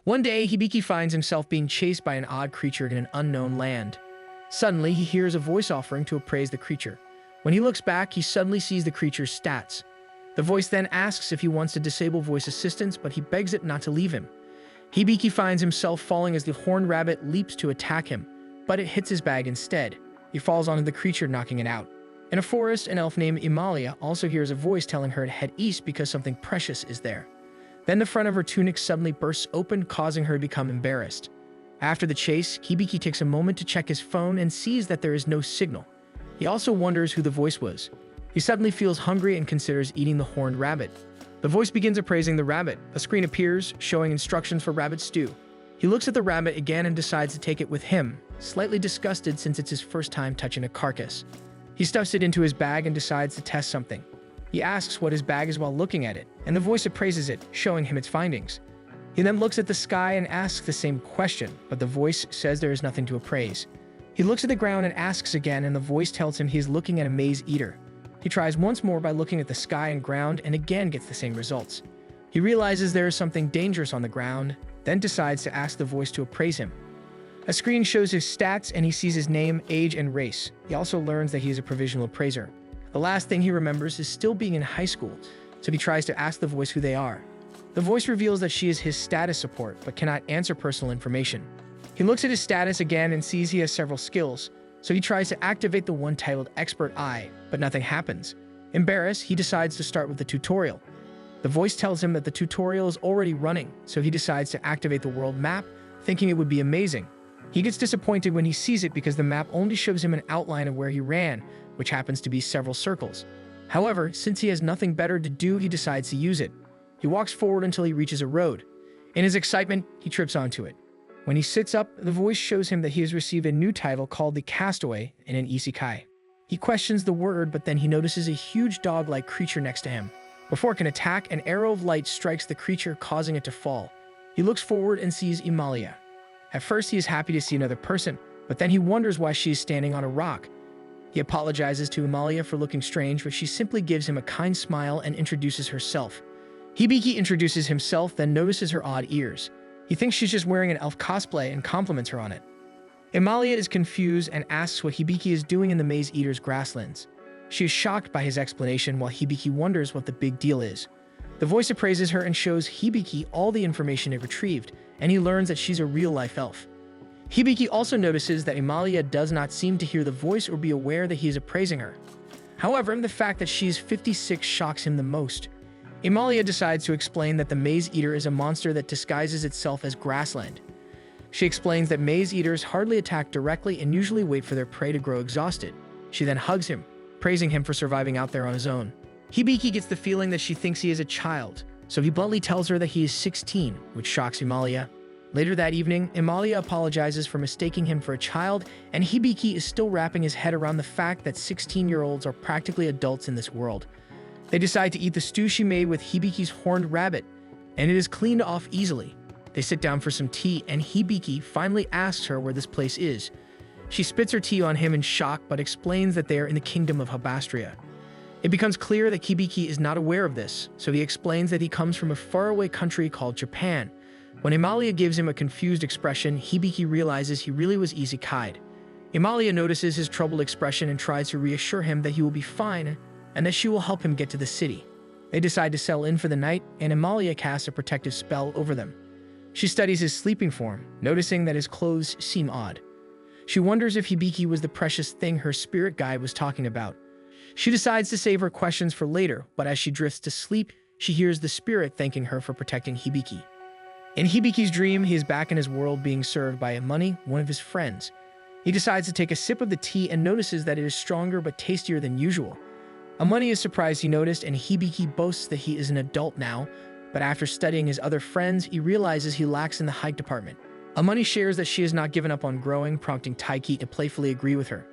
One day, Hibiki finds himself being chased by an odd creature in an unknown land. Suddenly, he hears a voice offering to appraise the creature. When he looks back, he suddenly sees the creature's stats. The voice then asks if he wants to disable voice assistance, but he begs it not to leave him. Hibiki finds himself falling as the horned rabbit leaps to attack him, but it hits his bag instead. He falls onto the creature, knocking it out. In a forest, an elf named Imalia also hears a voice telling her to head east because something precious is there. Then the front of her tunic suddenly bursts open, causing her to become embarrassed. After the chase, Hibiki takes a moment to check his phone and sees that there is no signal. He also wonders who the voice was. He suddenly feels hungry and considers eating the horned rabbit. The voice begins appraising the rabbit. A screen appears, showing instructions for rabbit stew. He looks at the rabbit again and decides to take it with him, slightly disgusted since it's his first time touching a carcass. He stuffs it into his bag and decides to test something. He asks what his bag is while looking at it, and the voice appraises it, showing him its findings. He then looks at the sky and asks the same question, but the voice says there is nothing to appraise. He looks at the ground and asks again, and the voice tells him he is looking at a maze eater. He tries once more by looking at the sky and ground and again gets the same results. He realizes there is something dangerous on the ground, then decides to ask the voice to appraise him. A screen shows his stats and he sees his name, age, and race. He also learns that he is a provisional appraiser. The last thing he remembers is still being in high school, so he tries to ask the voice who they are. The voice reveals that she is his status support, but cannot answer personal information. He looks at his status again and sees he has several skills, so he tries to activate the one titled Expert Eye, but nothing happens. Embarrassed, he decides to start with the tutorial. The voice tells him that the tutorial is already running, so he decides to activate the world map, thinking it would be amazing. He gets disappointed when he sees it because the map only shows him an outline of where he ran, which happens to be several circles. However, since he has nothing better to do, he decides to use it. He walks forward until he reaches a road. In his excitement, he trips onto it. When he sits up, the voice shows him that he has received a new title called the Castaway in an isekai. He questions the word, but then he notices a huge dog-like creature next to him. Before it can attack, an arrow of light strikes the creature, causing it to fall. He looks forward and sees Imalia. At first, he is happy to see another person, but then he wonders why she is standing on a rock. He apologizes to Imalia for looking strange, but she simply gives him a kind smile and introduces herself. Hibiki introduces himself, then notices her odd ears. He thinks she's just wearing an elf cosplay and compliments her on it. Imalia is confused and asks what Hibiki is doing in the Maze Eater's grasslands. She is shocked by his explanation while Hibiki wonders what the big deal is. The voice appraises her and shows Hibiki all the information it retrieved, and he learns that she's a real-life elf. Hibiki also notices that Imalia does not seem to hear the voice or be aware that he is appraising her. However, the fact that she is 56 shocks him the most. Imalia decides to explain that the Maze Eater is a monster that disguises itself as grassland. She explains that Maze Eaters hardly attack directly and usually wait for their prey to grow exhausted. She then hugs him, praising him for surviving out there on his own. Hibiki gets the feeling that she thinks he is a child, so he bluntly tells her that he is 16, which shocks Imalia. Later that evening, Imalia apologizes for mistaking him for a child, and Hibiki is still wrapping his head around the fact that 16-year-olds are practically adults in this world. They decide to eat the stew she made with Hibiki's horned rabbit, and it is cleaned off easily. They sit down for some tea, and Hibiki finally asks her where this place is. She spits her tea on him in shock, but explains that they are in the kingdom of Habastria. It becomes clear that Hibiki is not aware of this, so he explains that he comes from a faraway country called Japan. When Imalia gives him a confused expression, Hibiki realizes he really was isekai'd. Imalia notices his troubled expression and tries to reassure him that he will be fine and that she will help him get to the city. They decide to settle in for the night, and Imalia casts a protective spell over them. She studies his sleeping form, noticing that his clothes seem odd. She wonders if Hibiki was the precious thing her spirit guide was talking about. She decides to save her questions for later, but as she drifts to sleep, she hears the spirit thanking her for protecting Hibiki. In Hibiki's dream, he is back in his world being served by Amani, one of his friends. He decides to take a sip of the tea and notices that it is stronger but tastier than usual. Amani is surprised he noticed, and Hibiki boasts that he is an adult now, but after studying his other friends, he realizes he lacks in the hike department. Amani shares that she has not given up on growing, prompting Taiki to playfully agree with her.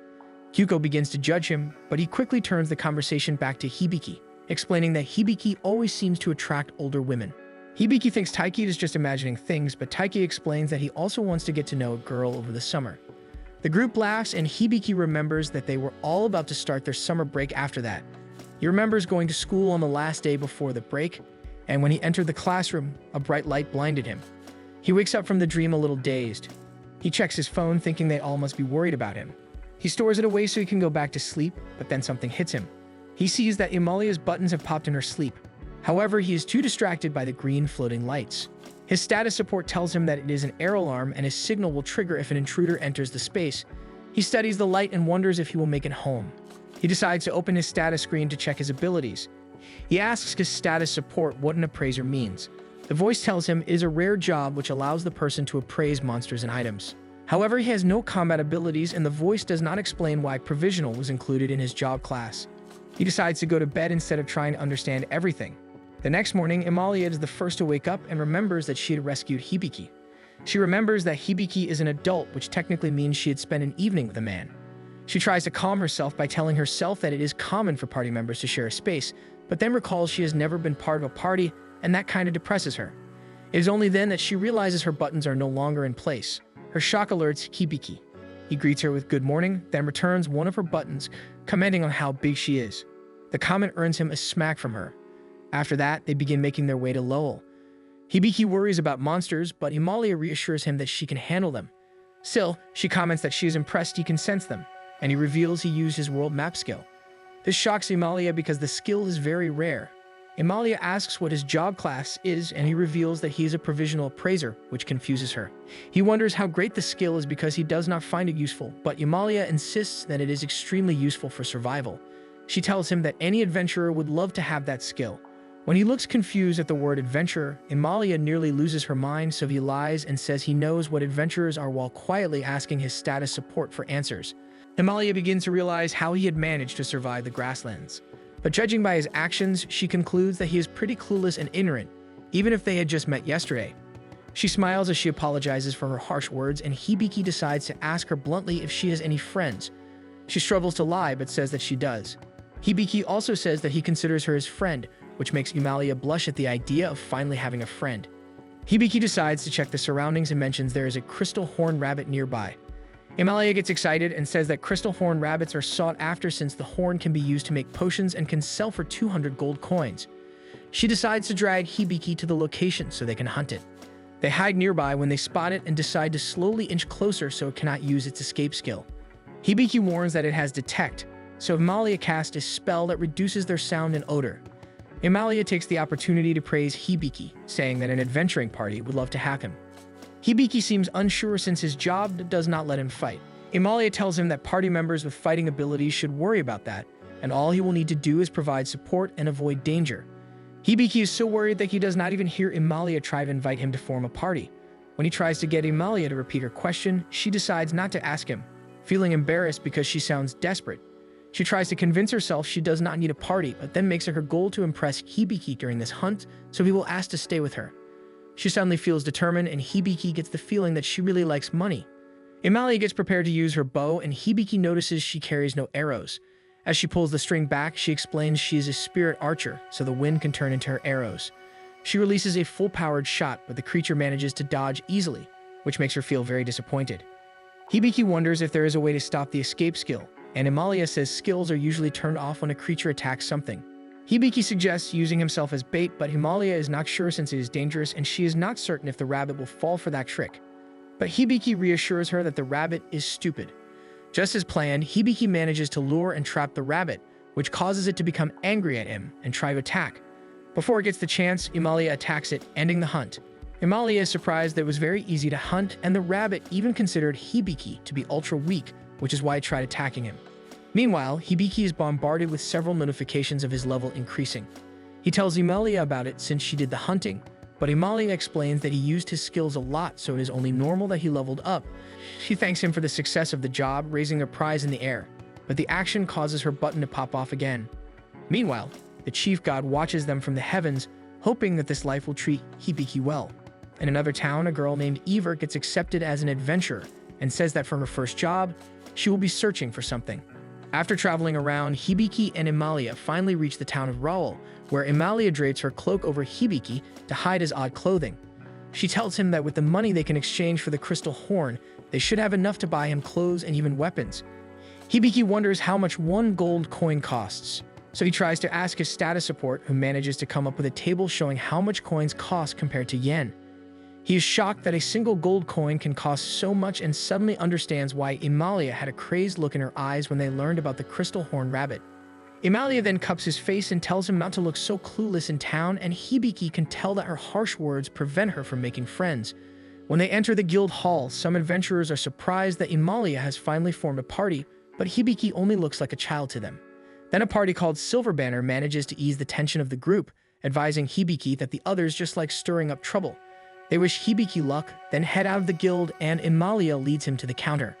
Kyuko begins to judge him, but he quickly turns the conversation back to Hibiki, explaining that Hibiki always seems to attract older women. Hibiki thinks Taiki is just imagining things, but Taiki explains that he also wants to get to know a girl over the summer. The group laughs, and Hibiki remembers that they were all about to start their summer break after that. He remembers going to school on the last day before the break, and when he entered the classroom, a bright light blinded him. He wakes up from the dream a little dazed. He checks his phone, thinking they all must be worried about him. He stores it away so he can go back to sleep, but then something hits him. He sees that Amalia's buttons have popped in her sleep. However, he is too distracted by the green floating lights. His status support tells him that it is an air alarm and his signal will trigger if an intruder enters the space. He studies the light and wonders if he will make it home. He decides to open his status screen to check his abilities. He asks his status support what an appraiser means. The voice tells him it is a rare job which allows the person to appraise monsters and items. However, he has no combat abilities and the voice does not explain why provisional was included in his job class. He decides to go to bed instead of trying to understand everything. The next morning, Amalia is the first to wake up and remembers that she had rescued Hibiki. She remembers that Hibiki is an adult, which technically means she had spent an evening with a man. She tries to calm herself by telling herself that it is common for party members to share a space, but then recalls she has never been part of a party, and that kind of depresses her. It is only then that she realizes her buttons are no longer in place. Her shock alerts Hibiki. He greets her with good morning, then returns one of her buttons, commenting on how big she is. The comment earns him a smack from her. After that, they begin making their way to Lowell. Hibiki worries about monsters, but Amalia reassures him that she can handle them. Still, she comments that she is impressed he can sense them, and he reveals he used his world map skill. This shocks Amalia because the skill is very rare. Amalia asks what his job class is, and he reveals that he is a provisional appraiser, which confuses her. He wonders how great the skill is because he does not find it useful, but Amalia insists that it is extremely useful for survival. She tells him that any adventurer would love to have that skill. When he looks confused at the word adventurer, Amalia nearly loses her mind, so he lies and says he knows what adventurers are while quietly asking his status support for answers. Amalia begins to realize how he had managed to survive the grasslands. But judging by his actions, she concludes that he is pretty clueless and ignorant, even if they had just met yesterday. She smiles as she apologizes for her harsh words, and Hibiki decides to ask her bluntly if she has any friends. She struggles to lie, but says that she does. Hibiki also says that he considers her his friend, which makes Amalia blush at the idea of finally having a friend. Hibiki decides to check the surroundings and mentions there is a crystal horn rabbit nearby. Amalia gets excited and says that crystal horn rabbits are sought after since the horn can be used to make potions and can sell for 200 gold coins. She decides to drag Hibiki to the location so they can hunt it. They hide nearby when they spot it and decide to slowly inch closer so it cannot use its escape skill. Hibiki warns that it has detect, so Amalia casts a spell that reduces their sound and odor. Amalia takes the opportunity to praise Hibiki, saying that an adventuring party would love to have him. Hibiki seems unsure since his job does not let him fight. Amalia tells him that party members with fighting abilities should worry about that, and all he will need to do is provide support and avoid danger. Hibiki is so worried that he does not even hear Amalia try to invite him to form a party. When he tries to get Amalia to repeat her question, she decides not to ask him, feeling embarrassed because she sounds desperate. She tries to convince herself she does not need a party, but then makes it her goal to impress Hibiki during this hunt, so he will ask to stay with her. She suddenly feels determined, and Hibiki gets the feeling that she really likes money. Amalia gets prepared to use her bow, and Hibiki notices she carries no arrows. As she pulls the string back, she explains she is a spirit archer, so the wind can turn into her arrows. She releases a full-powered shot, but the creature manages to dodge easily, which makes her feel very disappointed. Hibiki wonders if there is a way to stop the escape skill, and Amalia says skills are usually turned off when a creature attacks something. Hibiki suggests using himself as bait, but Amalia is not sure since it is dangerous, and she is not certain if the rabbit will fall for that trick. But Hibiki reassures her that the rabbit is stupid. Just as planned, Hibiki manages to lure and trap the rabbit, which causes it to become angry at him and try to attack. Before it gets the chance, Amalia attacks it, ending the hunt. Amalia is surprised that it was very easy to hunt, and the rabbit even considered Hibiki to be ultra weak, which is why it tried attacking him. Meanwhile, Hibiki is bombarded with several notifications of his level increasing. He tells Amalia about it since she did the hunting, but Amalia explains that he used his skills a lot, so it is only normal that he leveled up. She thanks him for the success of the job, raising a prize in the air, but the action causes her button to pop off again. Meanwhile, the chief god watches them from the heavens, hoping that this life will treat Hibiki well. In another town, a girl named Ever gets accepted as an adventurer and says that for her first job, she will be searching for something. After traveling around, Hibiki and Amalia finally reach the town of Raoul, where Amalia drapes her cloak over Hibiki to hide his odd clothing. She tells him that with the money they can exchange for the crystal horn, they should have enough to buy him clothes and even weapons. Hibiki wonders how much one gold coin costs, so he tries to ask his status support, who manages to come up with a table showing how much coins cost compared to yen. He is shocked that a single gold coin can cost so much and suddenly understands why Emalia had a crazed look in her eyes when they learned about the crystal horn rabbit. Emalia then cups his face and tells him not to look so clueless in town, and Hibiki can tell that her harsh words prevent her from making friends. When they enter the guild hall, some adventurers are surprised that Emalia has finally formed a party, but Hibiki only looks like a child to them. Then a party called Silver Banner manages to ease the tension of the group, advising Hibiki that the others just like stirring up trouble. They wish Hibiki luck, then head out of the guild, and Emalia leads him to the counter.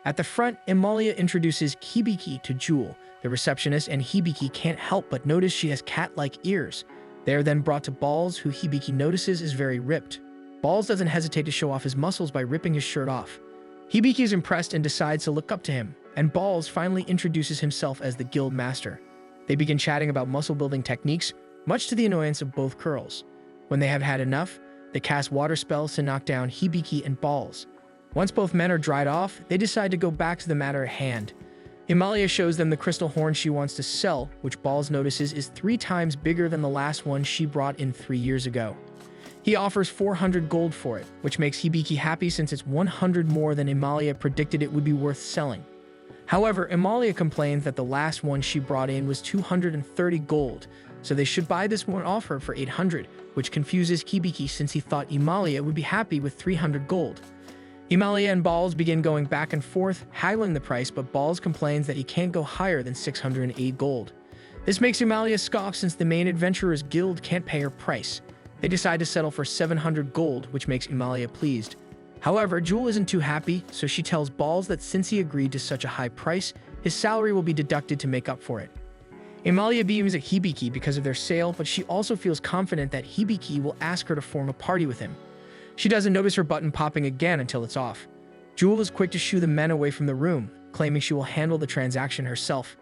At the front, Emalia introduces Hibiki to Jewel, the receptionist, and Hibiki can't help but notice she has cat-like ears. They are then brought to Balls, who Hibiki notices is very ripped. Balls doesn't hesitate to show off his muscles by ripping his shirt off. Hibiki is impressed and decides to look up to him, and Balls finally introduces himself as the guild master. They begin chatting about muscle-building techniques, much to the annoyance of both girls. When they have had enough, they cast water spells to knock down Hibiki and Balls. Once both men are dried off, they decide to go back to the matter at hand. Emalia shows them the crystal horn she wants to sell, which Balls notices is 3 times bigger than the last one she brought in 3 years ago. He offers 400 gold for it, which makes Hibiki happy since it's 100 more than Emalia predicted it would be worth selling. However, Emalia complains that the last one she brought in was 230 gold, so they should buy this one off her for 800, which confuses Hibiki since he thought Emalia would be happy with 300 gold. Emalia and Balls begin going back and forth, haggling the price, but Balls complains that he can't go higher than 608 gold. This makes Emalia scoff since the main adventurers guild can't pay her price. They decide to settle for 700 gold, which makes Emalia pleased. However, Jewel isn't too happy, so she tells Balls that since he agreed to such a high price, his salary will be deducted to make up for it. Emalia beams at Hibiki because of their sale, but she also feels confident that Hibiki will ask her to form a party with him. She doesn't notice her button popping again until it's off. Jewel is quick to shoo the men away from the room, claiming she will handle the transaction herself.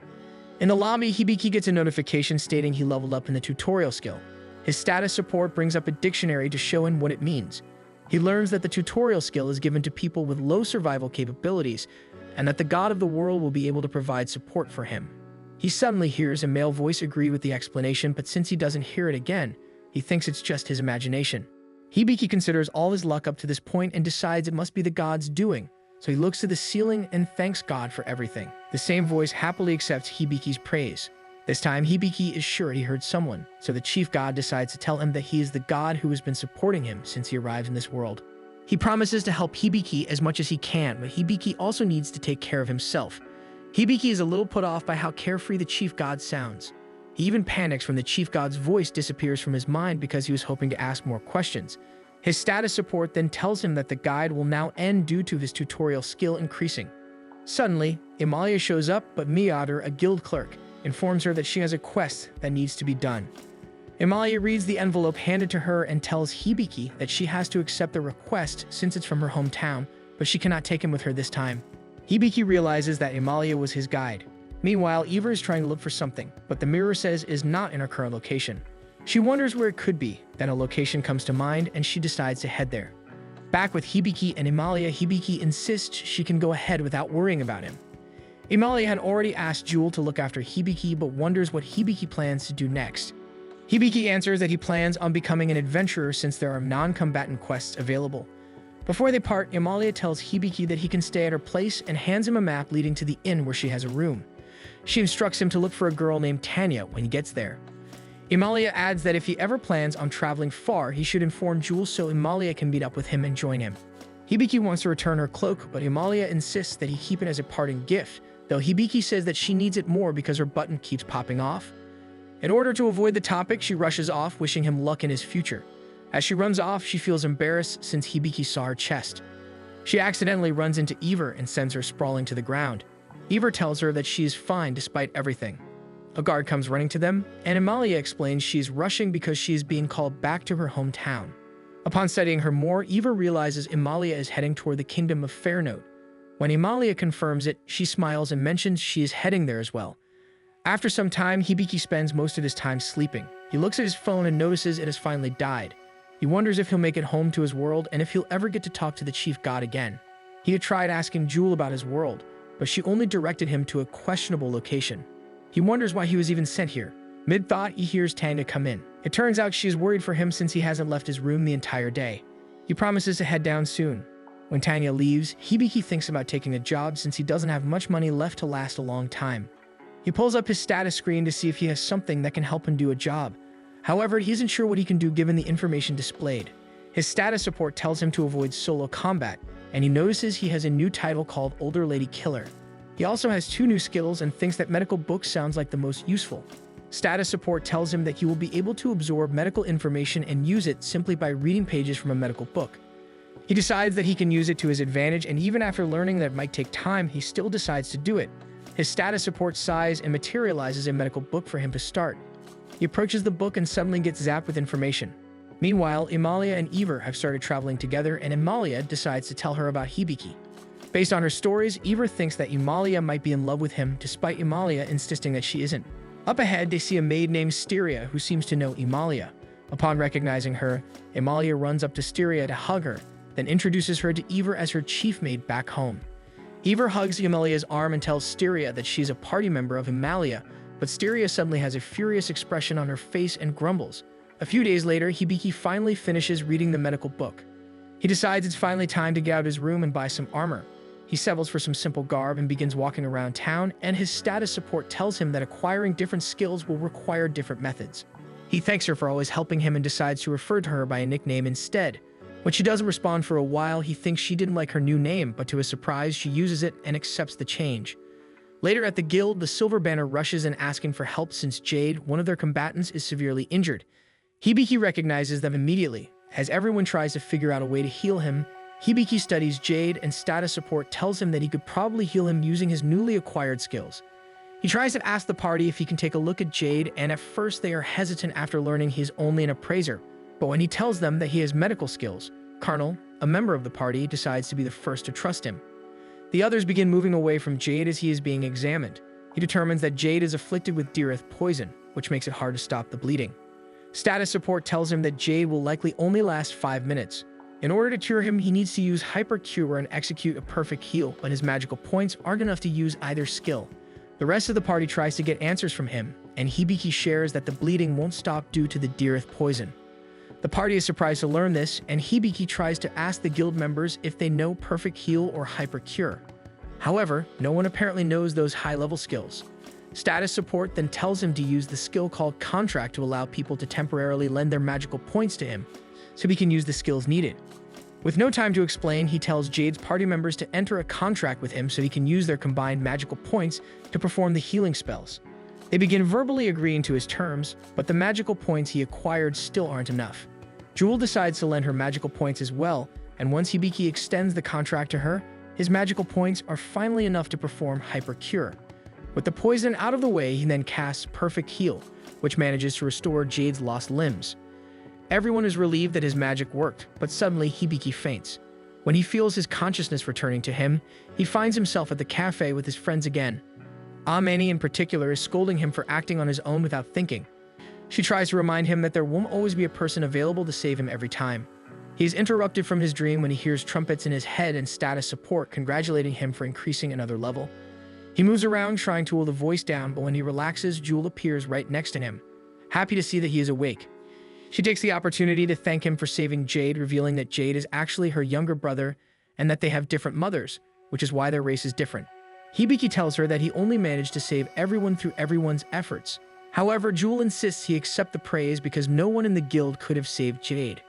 In the lobby, Hibiki gets a notification stating he leveled up in the tutorial skill. His status support brings up a dictionary to show him what it means. He learns that the tutorial skill is given to people with low survival capabilities, and that the god of the world will be able to provide support for him. He suddenly hears a male voice agree with the explanation, but since he doesn't hear it again, he thinks it's just his imagination. Hibiki considers all his luck up to this point and decides it must be the god's doing, so he looks to the ceiling and thanks God for everything. The same voice happily accepts Hibiki's praise. This time, Hibiki is sure he heard someone, so the chief god decides to tell him that he is the god who has been supporting him since he arrived in this world. He promises to help Hibiki as much as he can, but Hibiki also needs to take care of himself. Hibiki is a little put off by how carefree the chief god sounds. He even panics when the chief god's voice disappears from his mind because he was hoping to ask more questions. His status support then tells him that the guide will now end due to his tutorial skill increasing. Suddenly, Emalia shows up, but Miader, a guild clerk, informs her that she has a quest that needs to be done. Emalia reads the envelope handed to her and tells Hibiki that she has to accept the request since it's from her hometown, but she cannot take him with her this time. Hibiki realizes that Emalia was his guide. Meanwhile, Eva is trying to look for something, but the mirror says is not in her current location. She wonders where it could be, then a location comes to mind and she decides to head there. Back with Hibiki and Emalia, Hibiki insists she can go ahead without worrying about him. Emalia had already asked Jewel to look after Hibiki, but wonders what Hibiki plans to do next. Hibiki answers that he plans on becoming an adventurer since there are non-combatant quests available. Before they part, Emalia tells Hibiki that he can stay at her place and hands him a map leading to the inn where she has a room. She instructs him to look for a girl named Tanya when he gets there. Emalia adds that if he ever plans on traveling far, he should inform Jewel so Emalia can meet up with him and join him. Hibiki wants to return her cloak, but Emalia insists that he keep it as a parting gift, though Hibiki says that she needs it more because her button keeps popping off. In order to avoid the topic, she rushes off, wishing him luck in his future. As she runs off, she feels embarrassed since Hibiki saw her chest. She accidentally runs into Eva and sends her sprawling to the ground. Eva tells her that she is fine despite everything. A guard comes running to them, and Emalia explains she is rushing because she is being called back to her hometown. Upon studying her more, Eva realizes Emalia is heading toward the kingdom of Fairnote. When Emalia confirms it, she smiles and mentions she is heading there as well. After some time, Hibiki spends most of his time sleeping. He looks at his phone and notices it has finally died. He wonders if he'll make it home to his world and if he'll ever get to talk to the chief god again. He had tried asking Jewel about his world, but she only directed him to a questionable location. He wonders why he was even sent here. Mid-thought, he hears Tanya come in. It turns out she is worried for him since he hasn't left his room the entire day. He promises to head down soon. When Tanya leaves, Hibiki thinks about taking a job since he doesn't have much money left to last a long time. He pulls up his status screen to see if he has something that can help him do a job. However, he isn't sure what he can do given the information displayed. His status report tells him to avoid solo combat, and he notices he has a new title called Older Lady Killer. He also has 2 new skills and thinks that medical book sounds like the most useful. Status support tells him that he will be able to absorb medical information and use it simply by reading pages from a medical book. He decides that he can use it to his advantage, and even after learning that it might take time, he still decides to do it. His status support sighs and materializes a medical book for him to start. He approaches the book and suddenly gets zapped with information. Meanwhile, Emalia and Ever have started traveling together, and Emalia decides to tell her about Hibiki. Based on her stories, Ever thinks that Emalia might be in love with him, despite Emalia insisting that she isn't. Up ahead, they see a maid named Styria who seems to know Emalia. Upon recognizing her, Emalia runs up to Styria to hug her, then introduces her to Ever as her chief maid back home. Ever hugs Emalia's arm and tells Styria that she's a party member of Emalia, but Styria suddenly has a furious expression on her face and grumbles. A few days later, Hibiki finally finishes reading the medical book. He decides it's finally time to get out of his room and buy some armor. He settles for some simple garb and begins walking around town, and his status support tells him that acquiring different skills will require different methods. He thanks her for always helping him and decides to refer to her by a nickname instead. When she doesn't respond for a while, he thinks she didn't like her new name, but to his surprise, she uses it and accepts the change. Later at the guild, the Silver Banner rushes in asking for help since Jade, one of their combatants, is severely injured. Hibiki recognizes them immediately. As everyone tries to figure out a way to heal him, Hibiki studies Jade, and status support tells him that he could probably heal him using his newly acquired skills. He tries to ask the party if he can take a look at Jade, and at first they are hesitant after learning he's only an appraiser. But when he tells them that he has medical skills, Karnal, a member of the party, decides to be the first to trust him. The others begin moving away from Jade as he is being examined. He determines that Jade is afflicted with Dirith poison, which makes it hard to stop the bleeding. Status support tells him that Jade will likely only last 5 minutes. In order to cure him, he needs to use Hyper Cure and execute a perfect heal, but his magical points aren't enough to use either skill. The rest of the party tries to get answers from him, and Hibiki shares that the bleeding won't stop due to the Dirith poison. The party is surprised to learn this, and Hibiki tries to ask the guild members if they know Perfect Heal or Hyper Cure. However, no one apparently knows those high-level skills. Status support then tells him to use the skill called Contract to allow people to temporarily lend their magical points to him, so he can use the skills needed. With no time to explain, he tells Jade's party members to enter a contract with him so he can use their combined magical points to perform the healing spells. They begin verbally agreeing to his terms, but the magical points he acquired still aren't enough. Jewel decides to lend her magical points as well, and once Hibiki extends the contract to her, his magical points are finally enough to perform Hyper Cure. With the poison out of the way, he then casts Perfect Heal, which manages to restore Jade's lost limbs. Everyone is relieved that his magic worked, but suddenly Hibiki faints. When he feels his consciousness returning to him, he finds himself at the cafe with his friends again. Amani in particular is scolding him for acting on his own without thinking. She tries to remind him that there won't always be a person available to save him every time. He is interrupted from his dream when he hears trumpets in his head and status support congratulating him for increasing another level. He moves around trying to cool the voice down, but when he relaxes, Jewel appears right next to him. Happy to see that he is awake, she takes the opportunity to thank him for saving Jade, revealing that Jade is actually her younger brother and that they have different mothers, which is why their race is different. Hibiki tells her that he only managed to save everyone through everyone's efforts. However, Jewel insists he accept the praise because no one in the guild could have saved Jade.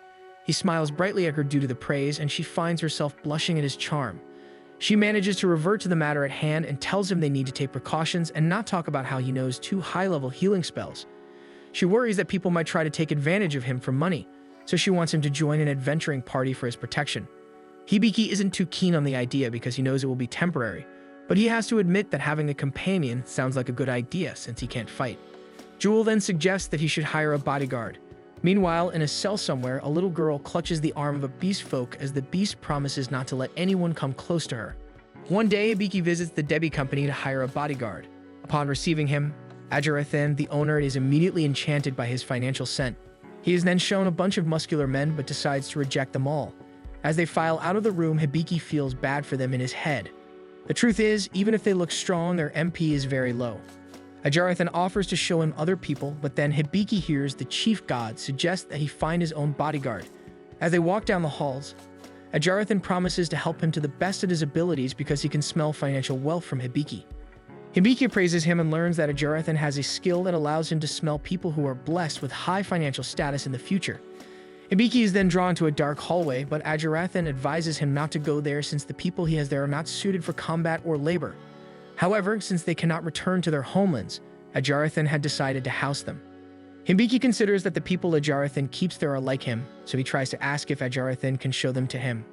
He smiles brightly at her due to the praise, and she finds herself blushing at his charm. She manages to revert to the matter at hand and tells him they need to take precautions and not talk about how he knows 2 high-level healing spells. She worries that people might try to take advantage of him for money, so she wants him to join an adventuring party for his protection. Hibiki isn't too keen on the idea because he knows it will be temporary, but he has to admit that having a companion sounds like a good idea since he can't fight. Jewel then suggests that he should hire a bodyguard. Meanwhile, in a cell somewhere, a little girl clutches the arm of a beast folk as the beast promises not to let anyone come close to her. One day, Hibiki visits the Debbie company to hire a bodyguard. Upon receiving him, Ajarathan, the owner, is immediately enchanted by his financial scent. He is then shown a bunch of muscular men but decides to reject them all. As they file out of the room, Hibiki feels bad for them in his head. The truth is, even if they look strong, their MP is very low. Ajarathan offers to show him other people, but then Hibiki hears the chief god suggest that he find his own bodyguard. As they walk down the halls, Ajarathan promises to help him to the best of his abilities because he can smell financial wealth from Hibiki. Hibiki praises him and learns that Ajarathan has a skill that allows him to smell people who are blessed with high financial status in the future. Hibiki is then drawn to a dark hallway, but Ajarathan advises him not to go there since the people he has there are not suited for combat or labor. However, since they cannot return to their homelands, Ajarathan had decided to house them. Hibiki considers that the people Ajarathan keeps there are like him, so he tries to ask if Ajarathan can show them to him.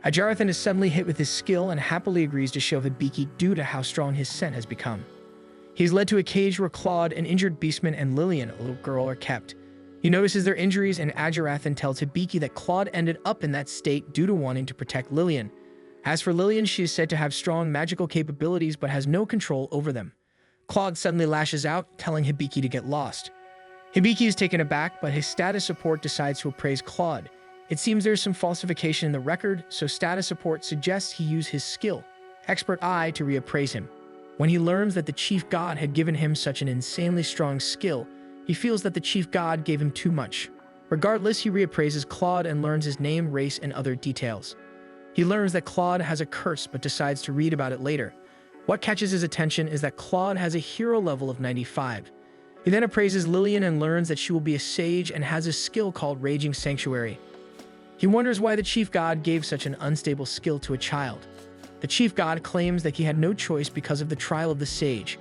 Ajarathan is suddenly hit with his skill and happily agrees to show Hibiki due to how strong his scent has become. He is led to a cage where Claude, an injured beastman, and Lillian, a little girl, are kept. He notices their injuries, and Ajarathan tells Hibiki that Claude ended up in that state due to wanting to protect Lillian. As for Lillian, she is said to have strong magical capabilities but has no control over them. Claude suddenly lashes out, telling Hibiki to get lost. Hibiki is taken aback, but his status support decides to appraise Claude. It seems there's some falsification in the record, so status support suggests he use his skill, Expert Eye, to reappraise him. When he learns that the chief god had given him such an insanely strong skill, he feels that the chief god gave him too much. Regardless, he reappraises Claude and learns his name, race, and other details. He learns that Claude has a curse but decides to read about it later. What catches his attention is that Claude has a hero level of 95. He then appraises Lillian and learns that she will be a sage and has a skill called Raging Sanctuary. He wonders why the chief god gave such an unstable skill to a child. The chief god claims that he had no choice because of the trial of the sage.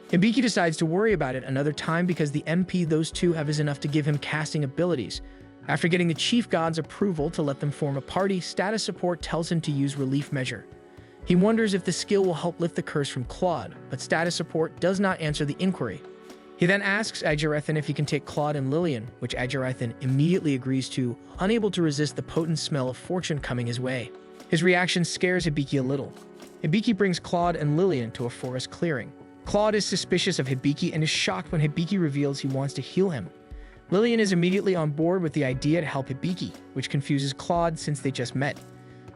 Hibiki decides to worry about it another time because the MP those two have is enough to give him casting abilities. After getting the chief god's approval to let them form a party, status support tells him to use relief measure. He wonders if the skill will help lift the curse from Claude, but status support does not answer the inquiry. He then asks Ajarathan if he can take Claude and Lillian, which Ajarathan immediately agrees to, unable to resist the potent smell of fortune coming his way. His reaction scares Hibiki a little. Hibiki brings Claude and Lillian to a forest clearing. Claude is suspicious of Hibiki and is shocked when Hibiki reveals he wants to heal him. Lillian is immediately on board with the idea to help Hibiki, which confuses Claude since they just met.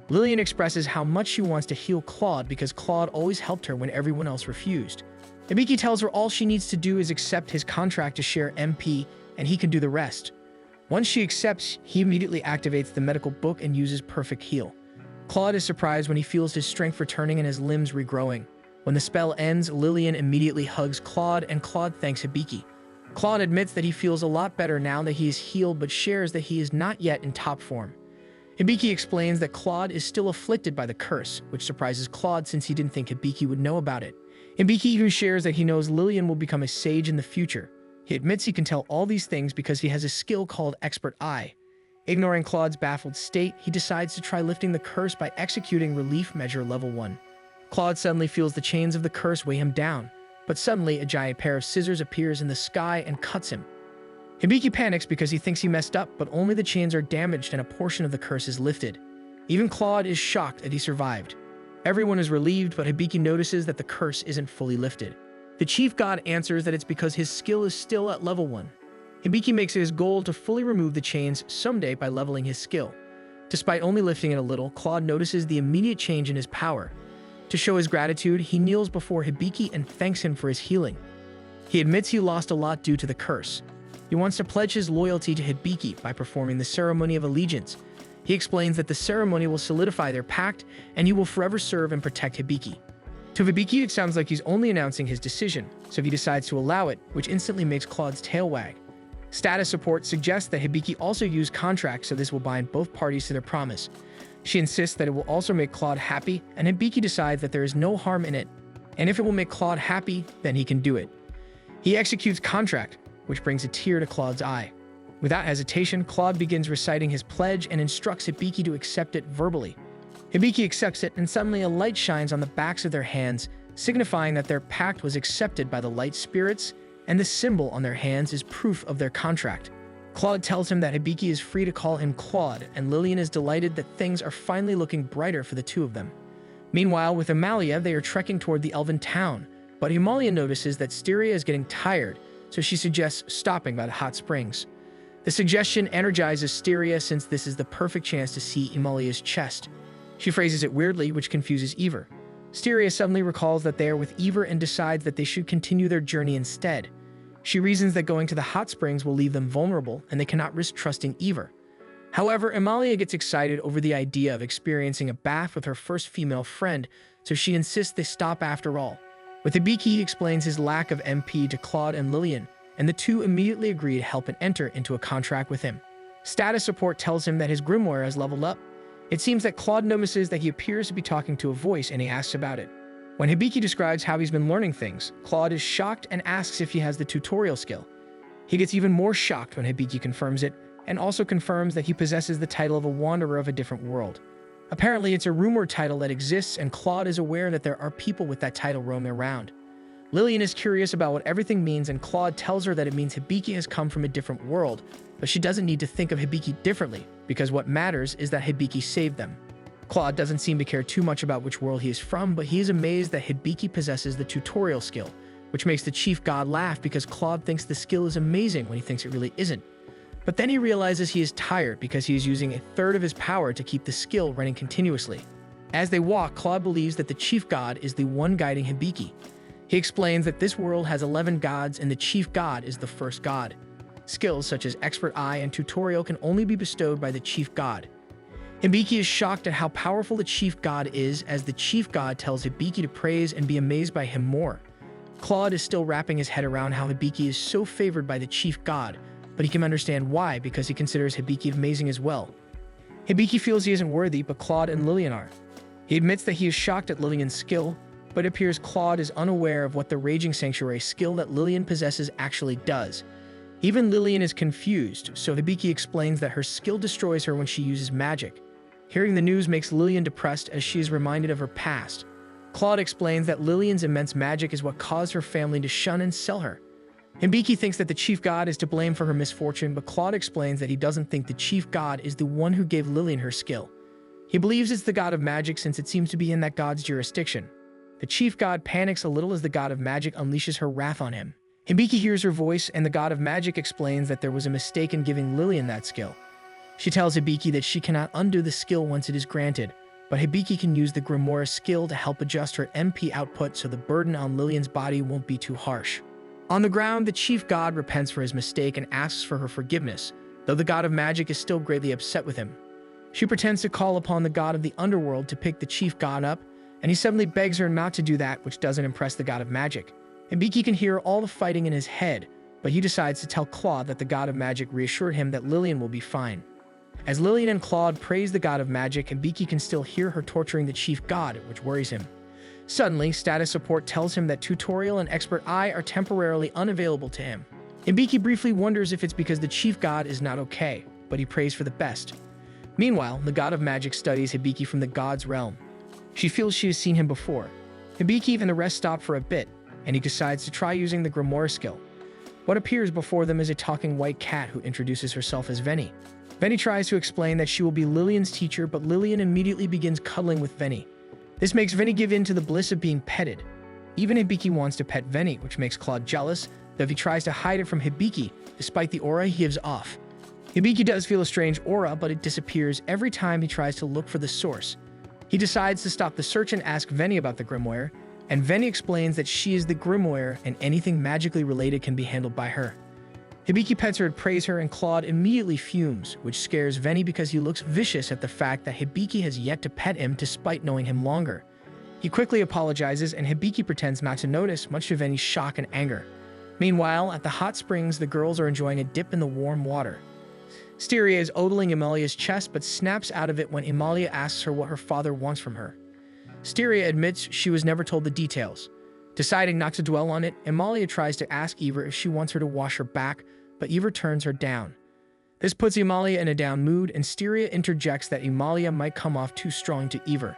Lillian expresses how much she wants to heal Claude because Claude always helped her when everyone else refused. Hibiki tells her all she needs to do is accept his contract to share MP, and he can do the rest. Once she accepts, he immediately activates the medical book and uses Perfect Heal. Claude is surprised when he feels his strength returning and his limbs regrowing. When the spell ends, Lillian immediately hugs Claude, and Claude thanks Hibiki. Claude admits that he feels a lot better now that he is healed, but shares that he is not yet in top form. Hibiki explains that Claude is still afflicted by the curse, which surprises Claude since he didn't think Hibiki would know about it. Hibiki even shares that he knows Lillian will become a sage in the future. He admits he can tell all these things because he has a skill called Expert Eye. Ignoring Claude's baffled state, he decides to try lifting the curse by executing Relief Measure Level 1. Claude suddenly feels the chains of the curse weigh him down, but suddenly a giant pair of scissors appears in the sky and cuts him. Hibiki panics because he thinks he messed up, but only the chains are damaged and a portion of the curse is lifted. Even Claude is shocked that he survived. Everyone is relieved, but Hibiki notices that the curse isn't fully lifted. The chief god answers that it's because his skill is still at level 1. Hibiki makes it his goal to fully remove the chains someday by leveling his skill. Despite only lifting it a little, Claude notices the immediate change in his power. To show his gratitude, he kneels before Hibiki and thanks him for his healing. He admits he lost a lot due to the curse. He wants to pledge his loyalty to Hibiki by performing the Ceremony of Allegiance. He explains that the ceremony will solidify their pact, and he will forever serve and protect Hibiki. To Hibiki, it sounds like he's only announcing his decision, so he decides to allow it, which instantly makes Claude's tail wag. Status support suggests that Hibiki also use contract, so this will bind both parties to their promise. She insists that it will also make Claude happy, and Hibiki decides that there is no harm in it, and if it will make Claude happy, then he can do it. He executes contract, which brings a tear to Claude's eye. Without hesitation, Claude begins reciting his pledge and instructs Hibiki to accept it verbally. Hibiki accepts it, and suddenly a light shines on the backs of their hands, signifying that their pact was accepted by the light spirits, and the symbol on their hands is proof of their contract. Claude tells him that Hibiki is free to call him Claude, and Lillian is delighted that things are finally looking brighter for the two of them. Meanwhile, with Amalia, they are trekking toward the elven town, but Amalia notices that Styria is getting tired, so she suggests stopping by the hot springs. The suggestion energizes Styria since this is the perfect chance to see Amalia's chest. She phrases it weirdly, which confuses Eivor. Styria suddenly recalls that they are with Eivor and decides that they should continue their journey instead. She reasons that going to the hot springs will leave them vulnerable and they cannot risk trusting Eivor. However, Amalia gets excited over the idea of experiencing a bath with her first female friend, so she insists they stop after all. With Hibiki, he explains his lack of MP to Claude and Lillian, and the two immediately agree to help and enter into a contract with him. Status support tells him that his grimoire has leveled up. It seems that Claude notices that he appears to be talking to a voice, and he asks about it. When Hibiki describes how he's been learning things, Claude is shocked and asks if he has the tutorial skill. He gets even more shocked when Hibiki confirms it, and also confirms that he possesses the title of a wanderer of a different world. Apparently, it's a rumored title that exists, and Claude is aware that there are people with that title roaming around. Lillian is curious about what everything means, and Claude tells her that it means Hibiki has come from a different world, but she doesn't need to think of Hibiki differently, because what matters is that Hibiki saved them. Claude doesn't seem to care too much about which world he is from, but he is amazed that Hibiki possesses the tutorial skill, which makes the chief god laugh because Claude thinks the skill is amazing when he thinks it really isn't. But then he realizes he is tired because he is using a third of his power to keep the skill running continuously. As they walk, Claude believes that the chief god is the one guiding Hibiki. He explains that this world has 11 gods and the chief god is the first god. Skills such as Expert Eye and Tutorial can only be bestowed by the chief god. Hibiki is shocked at how powerful the chief god is, as the chief god tells Hibiki to praise and be amazed by him more. Claude is still wrapping his head around how Hibiki is so favored by the chief god, but he can understand why because he considers Hibiki amazing as well. Hibiki feels he isn't worthy, but Claude and Lillian are. He admits that he is shocked at Lillian's skill, but it appears Claude is unaware of what the Raging Sanctuary skill that Lillian possesses actually does. Even Lillian is confused, so Hibiki explains that her skill destroys her when she uses magic. Hearing the news makes Lillian depressed as she is reminded of her past. Claude explains that Lillian's immense magic is what caused her family to shun and sell her. Hibiki thinks that the chief god is to blame for her misfortune, but Claude explains that he doesn't think the chief god is the one who gave Lillian her skill. He believes it's the god of magic since it seems to be in that god's jurisdiction. The chief god panics a little as the god of magic unleashes her wrath on him. Hibiki hears her voice, and the god of magic explains that there was a mistake in giving Lillian that skill. She tells Hibiki that she cannot undo the skill once it is granted, but Hibiki can use the grimoire skill to help adjust her MP output so the burden on Lillian's body won't be too harsh. On the ground, the chief god repents for his mistake and asks for her forgiveness, though the god of magic is still greatly upset with him. She pretends to call upon the god of the underworld to pick the chief god up, and he suddenly begs her not to do that, which doesn't impress the god of magic. Hibiki can hear all the fighting in his head, but he decides to tell Claude that the god of magic reassured him that Lillian will be fine. As Lillian and Claude praise the god of magic, Hibiki can still hear her torturing the chief god, which worries him. Suddenly, status support tells him that Tutorial and Expert Eye are temporarily unavailable to him. Hibiki briefly wonders if it's because the chief god is not okay, but he prays for the best. Meanwhile, the god of magic studies Hibiki from the god's realm. She feels she has seen him before. Hibiki and the rest stop for a bit, and he decides to try using the grimoire skill. What appears before them is a talking white cat who introduces herself as Veni. Veni tries to explain that she will be Lillian's teacher, but Lillian immediately begins cuddling with Veni. This makes Veni give in to the bliss of being petted. Even Hibiki wants to pet Veni, which makes Claude jealous, though he tries to hide it from Hibiki, despite the aura he gives off. Hibiki does feel a strange aura, but it disappears every time he tries to look for the source. He decides to stop the search and ask Veni about the grimoire, and Veni explains that she is the grimoire and anything magically related can be handled by her. Hibiki pets her and praise her, and Claude immediately fumes, which scares Veni because he looks vicious at the fact that Hibiki has yet to pet him despite knowing him longer. He quickly apologizes, and Hibiki pretends not to notice, much to Veni's shock and anger. Meanwhile, at the hot springs, the girls are enjoying a dip in the warm water. Styria is odling Amalia's chest, but snaps out of it when Amalia asks her what her father wants from her. Styria admits she was never told the details. Deciding not to dwell on it, Amalia tries to ask Eva if she wants her to wash her back, but Eva turns her down. This puts Amalia in a down mood, and Styria interjects that Amalia might come off too strong to Eva.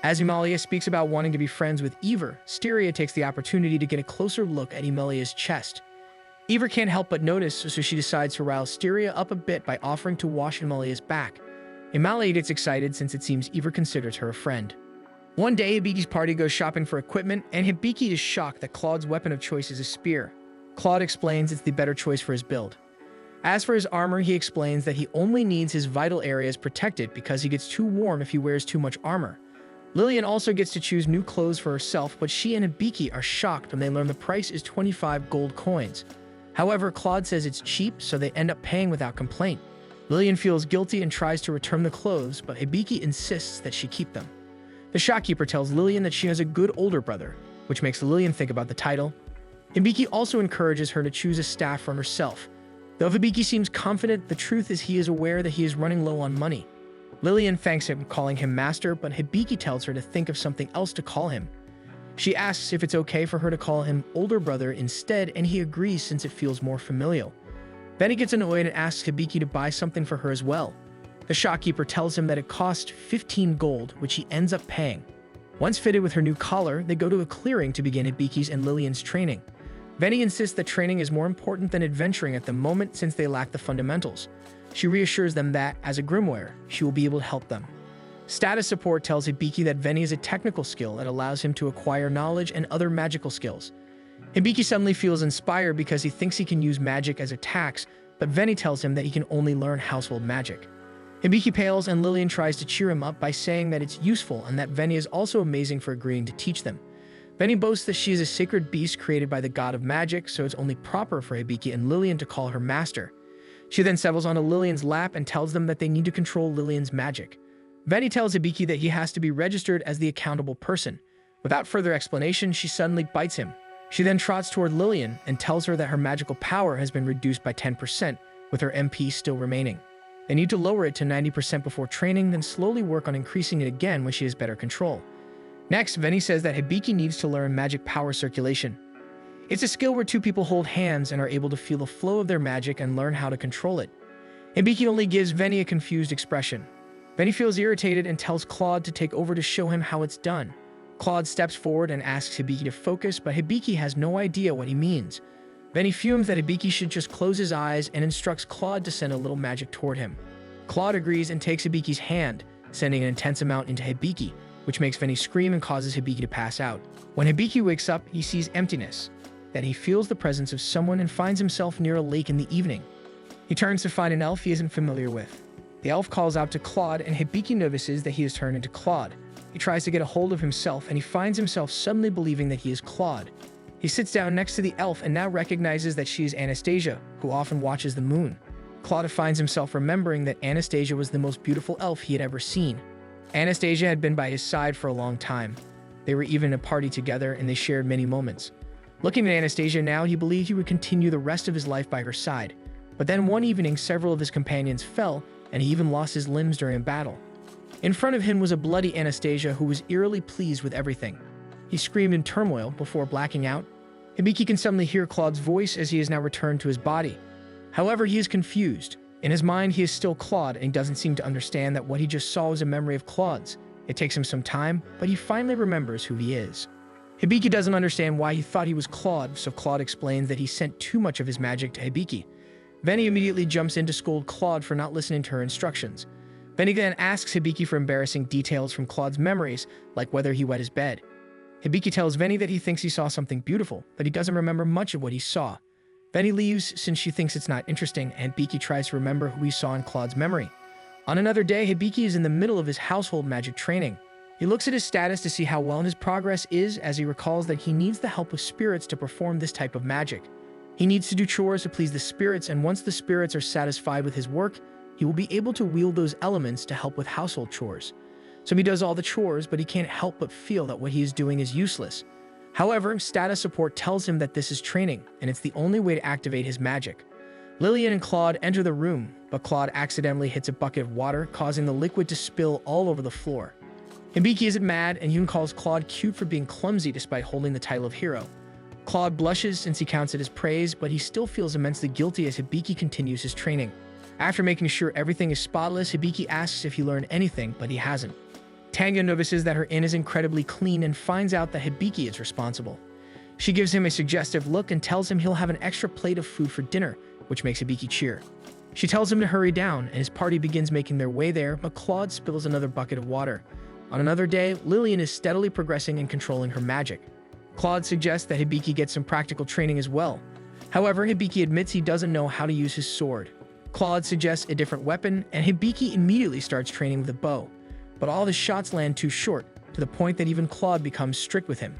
As Amalia speaks about wanting to be friends with Eva, Styria takes the opportunity to get a closer look at Amalia's chest. Eva can't help but notice, so she decides to rile Styria up a bit by offering to wash Amalia's back. Amalia gets excited since it seems Eva considers her a friend. One day, Hibiki's party goes shopping for equipment, and Hibiki is shocked that Claude's weapon of choice is a spear. Claude explains it's the better choice for his build. As for his armor, he explains that he only needs his vital areas protected because he gets too warm if he wears too much armor. Lillian also gets to choose new clothes for herself, but she and Hibiki are shocked when they learn the price is 25 gold coins. However, Claude says it's cheap, so they end up paying without complaint. Lillian feels guilty and tries to return the clothes, but Hibiki insists that she keep them. The shopkeeper tells Lillian that she has a good older brother, which makes Lillian think about the title. Hibiki also encourages her to choose a staff for herself. Though Hibiki seems confident, the truth is he is aware that he is running low on money. Lillian thanks him, calling him master, but Hibiki tells her to think of something else to call him. She asks if it's okay for her to call him older brother instead, and he agrees since it feels more familial. Benny gets annoyed and asks Hibiki to buy something for her as well. The shopkeeper tells him that it cost 15 gold, which he ends up paying. Once fitted with her new collar, they go to a clearing to begin Hibiki's and Lillian's training. Benny insists that training is more important than adventuring at the moment since they lack the fundamentals. She reassures them that, as a grimoire, she will be able to help them. Status support tells Hibiki that Veni is a technical skill that allows him to acquire knowledge and other magical skills. Hibiki suddenly feels inspired because he thinks he can use magic as attacks, but Veni tells him that he can only learn household magic. Hibiki pales and Lillian tries to cheer him up by saying that it's useful and that Veni is also amazing for agreeing to teach them. Veni boasts that she is a sacred beast created by the god of magic, so it's only proper for Hibiki and Lillian to call her master. She then settles onto Lillian's lap and tells them that they need to control Lillian's magic. Veni tells Hibiki that he has to be registered as the accountable person. Without further explanation, she suddenly bites him. She then trots toward Lillian and tells her that her magical power has been reduced by 10%, with her MP still remaining. They need to lower it to 90% before training, then slowly work on increasing it again when she has better control. Next, Veni says that Hibiki needs to learn magic power circulation. It's a skill where two people hold hands and are able to feel the flow of their magic and learn how to control it. Hibiki only gives Veni a confused expression. Veni feels irritated and tells Claude to take over to show him how it's done. Claude steps forward and asks Hibiki to focus, but Hibiki has no idea what he means. Veni fumes that Hibiki should just close his eyes and instructs Claude to send a little magic toward him. Claude agrees and takes Hibiki's hand, sending an intense amount into Hibiki, which makes Veni scream and causes Hibiki to pass out. When Hibiki wakes up, he sees emptiness. Then he feels the presence of someone and finds himself near a lake in the evening. He turns to find an elf he isn't familiar with. The elf calls out to Claude, and Hibiki notices that he has turned into Claude. He tries to get a hold of himself, and he finds himself suddenly believing that he is Claude. He sits down next to the elf and now recognizes that she is Anastasia, who often watches the moon. Claude finds himself remembering that Anastasia was the most beautiful elf he had ever seen. Anastasia had been by his side for a long time. They were even at a party together, and they shared many moments. Looking at Anastasia now, he believed he would continue the rest of his life by her side. But then one evening, several of his companions fell, and he even lost his limbs during a battle. In front of him was a bloody Anastasia who was eerily pleased with everything. He screamed in turmoil before blacking out. Hibiki can suddenly hear Claude's voice as he has now returned to his body. However, he is confused. In his mind, he is still Claude, and he doesn't seem to understand that what he just saw was a memory of Claude's. It takes him some time, but he finally remembers who he is. Hibiki doesn't understand why he thought he was Claude, so Claude explains that he sent too much of his magic to Hibiki. Veni immediately jumps in to scold Claude for not listening to her instructions. Veni then asks Hibiki for embarrassing details from Claude's memories, like whether he wet his bed. Hibiki tells Veni that he thinks he saw something beautiful, but he doesn't remember much of what he saw. Veni leaves since she thinks it's not interesting, and Hibiki tries to remember who he saw in Claude's memory. On another day, Hibiki is in the middle of his household magic training. He looks at his status to see how well his progress is, as he recalls that he needs the help of spirits to perform this type of magic. He needs to do chores to please the spirits, and once the spirits are satisfied with his work, he will be able to wield those elements to help with household chores. So he does all the chores, but he can't help but feel that what he is doing is useless. However, status support tells him that this is training, and it's the only way to activate his magic. Lillian and Claude enter the room, but Claude accidentally hits a bucket of water, causing the liquid to spill all over the floor. Hibiki isn't mad, and even calls Claude cute for being clumsy despite holding the title of hero. Claude blushes since he counts it as praise, but he still feels immensely guilty as Hibiki continues his training. After making sure everything is spotless, Hibiki asks if he learned anything, but he hasn't. Tanga notices that her inn is incredibly clean and finds out that Hibiki is responsible. She gives him a suggestive look and tells him he'll have an extra plate of food for dinner, which makes Hibiki cheer. She tells him to hurry down, and his party begins making their way there, but Claude spills another bucket of water. On another day, Lillian is steadily progressing and controlling her magic. Claude suggests that Hibiki get some practical training as well. However, Hibiki admits he doesn't know how to use his sword. Claude suggests a different weapon, and Hibiki immediately starts training with a bow. But all his shots land too short, to the point that even Claude becomes strict with him.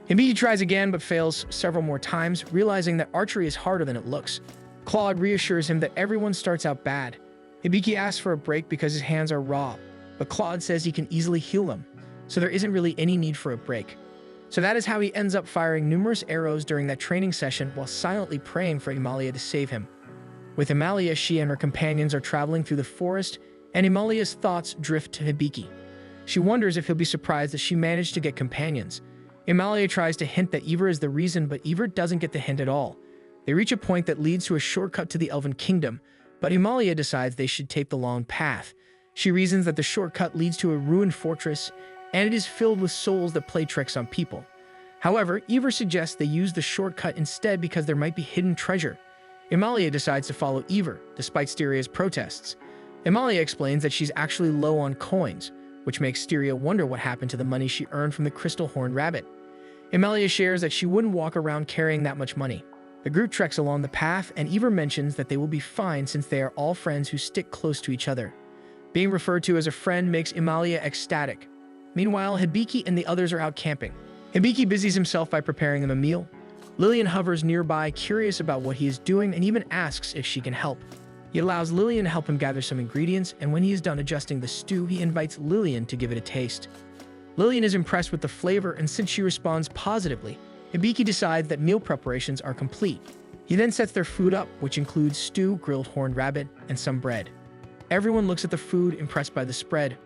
Hibiki tries again but fails several more times, realizing that archery is harder than it looks. Claude reassures him that everyone starts out bad. Hibiki asks for a break because his hands are raw, but Claude says he can easily heal them, so there isn't really any need for a break. So that is how he ends up firing numerous arrows during that training session while silently praying for Himalaya to save him. With Himalaya, she and her companions are traveling through the forest, and Himalaya's thoughts drift to Hibiki. She wonders if he'll be surprised that she managed to get companions. Himalaya tries to hint that Ivor is the reason, but Ivor doesn't get the hint at all. They reach a point that leads to a shortcut to the Elven Kingdom, but Himalaya decides they should take the long path. She reasons that the shortcut leads to a ruined fortress, and it is filled with souls that play tricks on people. However, Ivor suggests they use the shortcut instead because there might be hidden treasure. Himalaya decides to follow Ivor, despite Styria's protests. Himalaya explains that she's actually low on coins, which makes Styria wonder what happened to the money she earned from the Crystal Horned Rabbit. Himalaya shares that she wouldn't walk around carrying that much money. The group treks along the path, and Ivor mentions that they will be fine since they are all friends who stick close to each other. Being referred to as a friend makes Himalaya ecstatic. Meanwhile, Hibiki and the others are out camping. Hibiki busies himself by preparing them a meal. Lillian hovers nearby, curious about what he is doing, and even asks if she can help. He allows Lillian to help him gather some ingredients, and when he is done adjusting the stew, he invites Lillian to give it a taste. Lillian is impressed with the flavor, and since she responds positively, Hibiki decides that meal preparations are complete. He then sets their food up, which includes stew, grilled horned rabbit, and some bread. Everyone looks at the food, impressed by the spread.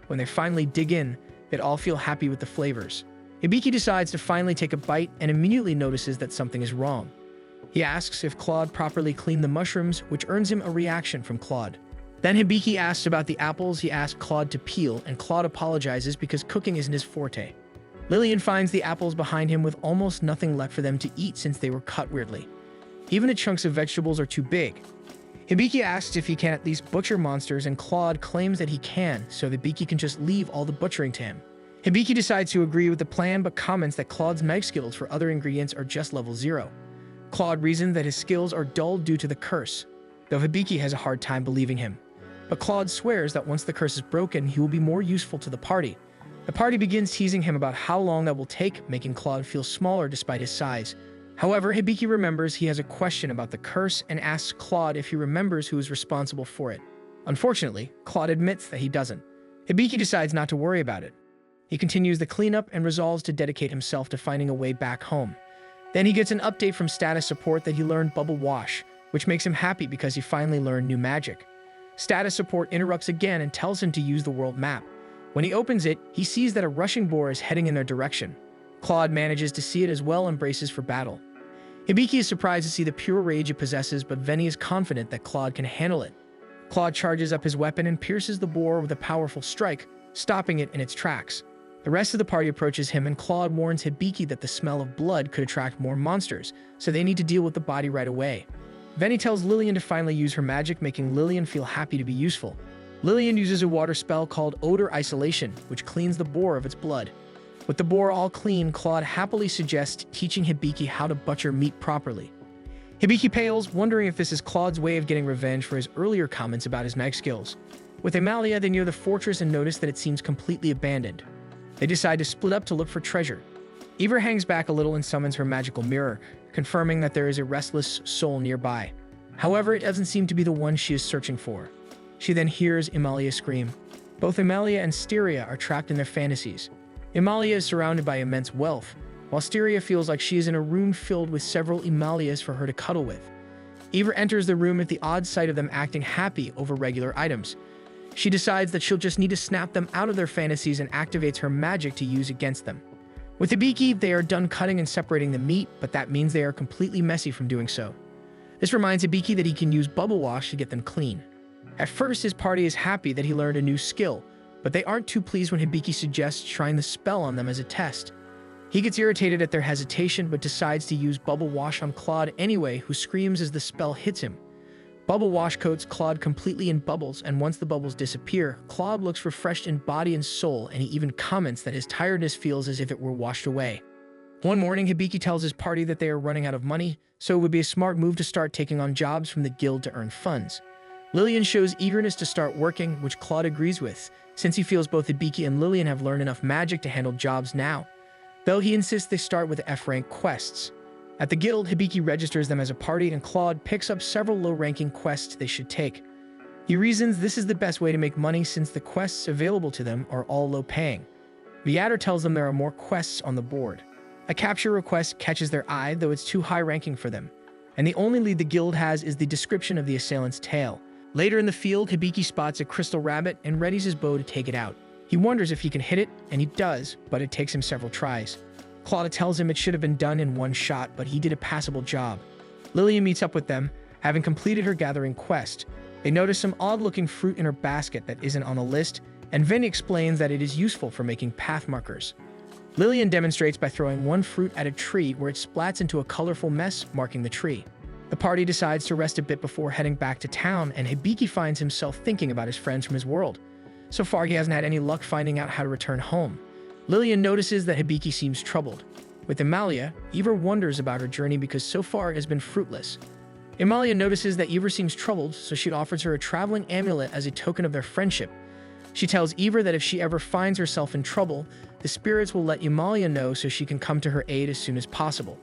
When they finally dig in, they all feel happy with the flavors. Hibiki decides to finally take a bite and immediately notices that something is wrong. He asks if Claude properly cleaned the mushrooms, which earns him a reaction from Claude. Then Hibiki asks about the apples he asked Claude to peel, and Claude apologizes because cooking isn't his forte. Lillian finds the apples behind him with almost nothing left for them to eat since they were cut weirdly. Even the chunks of vegetables are too big. Hibiki asks if he can at least butcher monsters, and Claude claims that he can, so Hibiki can just leave all the butchering to him. Hibiki decides to agree with the plan, but comments that Claude's mag skills for other ingredients are just level 0. Claude reasons that his skills are dulled due to the curse, though Hibiki has a hard time believing him. But Claude swears that once the curse is broken, he will be more useful to the party. The party begins teasing him about how long that will take, making Claude feel smaller despite his size. However, Hibiki remembers he has a question about the curse and asks Claude if he remembers who is responsible for it. Unfortunately, Claude admits that he doesn't. Hibiki decides not to worry about it. He continues the cleanup and resolves to dedicate himself to finding a way back home. Then he gets an update from status support that he learned Bubble Wash, which makes him happy because he finally learned new magic. Status support interrupts again and tells him to use the world map. When he opens it, he sees that a rushing boar is heading in their direction. Claude manages to see it as well and braces for battle. Hibiki is surprised to see the pure rage it possesses, but Veni is confident that Claude can handle it. Claude charges up his weapon and pierces the boar with a powerful strike, stopping it in its tracks. The rest of the party approaches him, and Claude warns Hibiki that the smell of blood could attract more monsters, so they need to deal with the body right away. Veni tells Lillian to finally use her magic, making Lillian feel happy to be useful. Lillian uses a water spell called Odor Isolation, which cleans the boar of its blood. With the boar all clean, Claude happily suggests teaching Hibiki how to butcher meat properly. Hibiki pales, wondering if this is Claude's way of getting revenge for his earlier comments about his mag skills. With Himalaya, they near the fortress and notice that it seems completely abandoned. They decide to split up to look for treasure. Ivor hangs back a little and summons her magical mirror, confirming that there is a restless soul nearby. However, it doesn't seem to be the one she is searching for. She then hears Himalaya scream. Both Himalaya and Styria are trapped in their fantasies. Himalaya is surrounded by immense wealth, while Styria feels like she is in a room filled with several Himalayas for her to cuddle with. Ivor enters the room at the odd sight of them acting happy over regular items. She decides that she'll just need to snap them out of their fantasies and activates her magic to use against them. With Hibiki, they are done cutting and separating the meat, but that means they are completely messy from doing so. This reminds Hibiki that he can use Bubble Wash to get them clean. At first, his party is happy that he learned a new skill, but they aren't too pleased when Hibiki suggests trying the spell on them as a test. He gets irritated at their hesitation, but decides to use Bubble Wash on Claude anyway, who screams as the spell hits him. Bubble Wash coats Claude completely in bubbles, and once the bubbles disappear, Claude looks refreshed in body and soul, and he even comments that his tiredness feels as if it were washed away. One morning, Hibiki tells his party that they are running out of money, so it would be a smart move to start taking on jobs from the guild to earn funds. Lillian shows eagerness to start working, which Claude agrees with, since he feels both Hibiki and Lillian have learned enough magic to handle jobs now, though he insists they start with F-rank quests. At the guild, Hibiki registers them as a party, and Claude picks up several low-ranking quests they should take. He reasons this is the best way to make money since the quests available to them are all low-paying. The adder tells them there are more quests on the board. A capture request catches their eye, though it's too high-ranking for them, and the only lead the guild has is the description of the assailant's tail. Later in the field, Hibiki spots a crystal rabbit and readies his bow to take it out. He wonders if he can hit it, and he does, but it takes him several tries. Claudia tells him it should have been done in one shot, but he did a passable job. Lillian meets up with them, having completed her gathering quest. They notice some odd-looking fruit in her basket that isn't on the list, and Vinny explains that it is useful for making path markers. Lillian demonstrates by throwing one fruit at a tree where it splats into a colorful mess, marking the tree. The party decides to rest a bit before heading back to town, and Hibiki finds himself thinking about his friends from his world. So far, he hasn't had any luck finding out how to return home. Lillian notices that Hibiki seems troubled. With Amalia, Eva wonders about her journey because so far it has been fruitless. Amalia notices that Eva seems troubled, so she offers her a traveling amulet as a token of their friendship. She tells Eva that if she ever finds herself in trouble, the spirits will let Amalia know so she can come to her aid as soon as possible.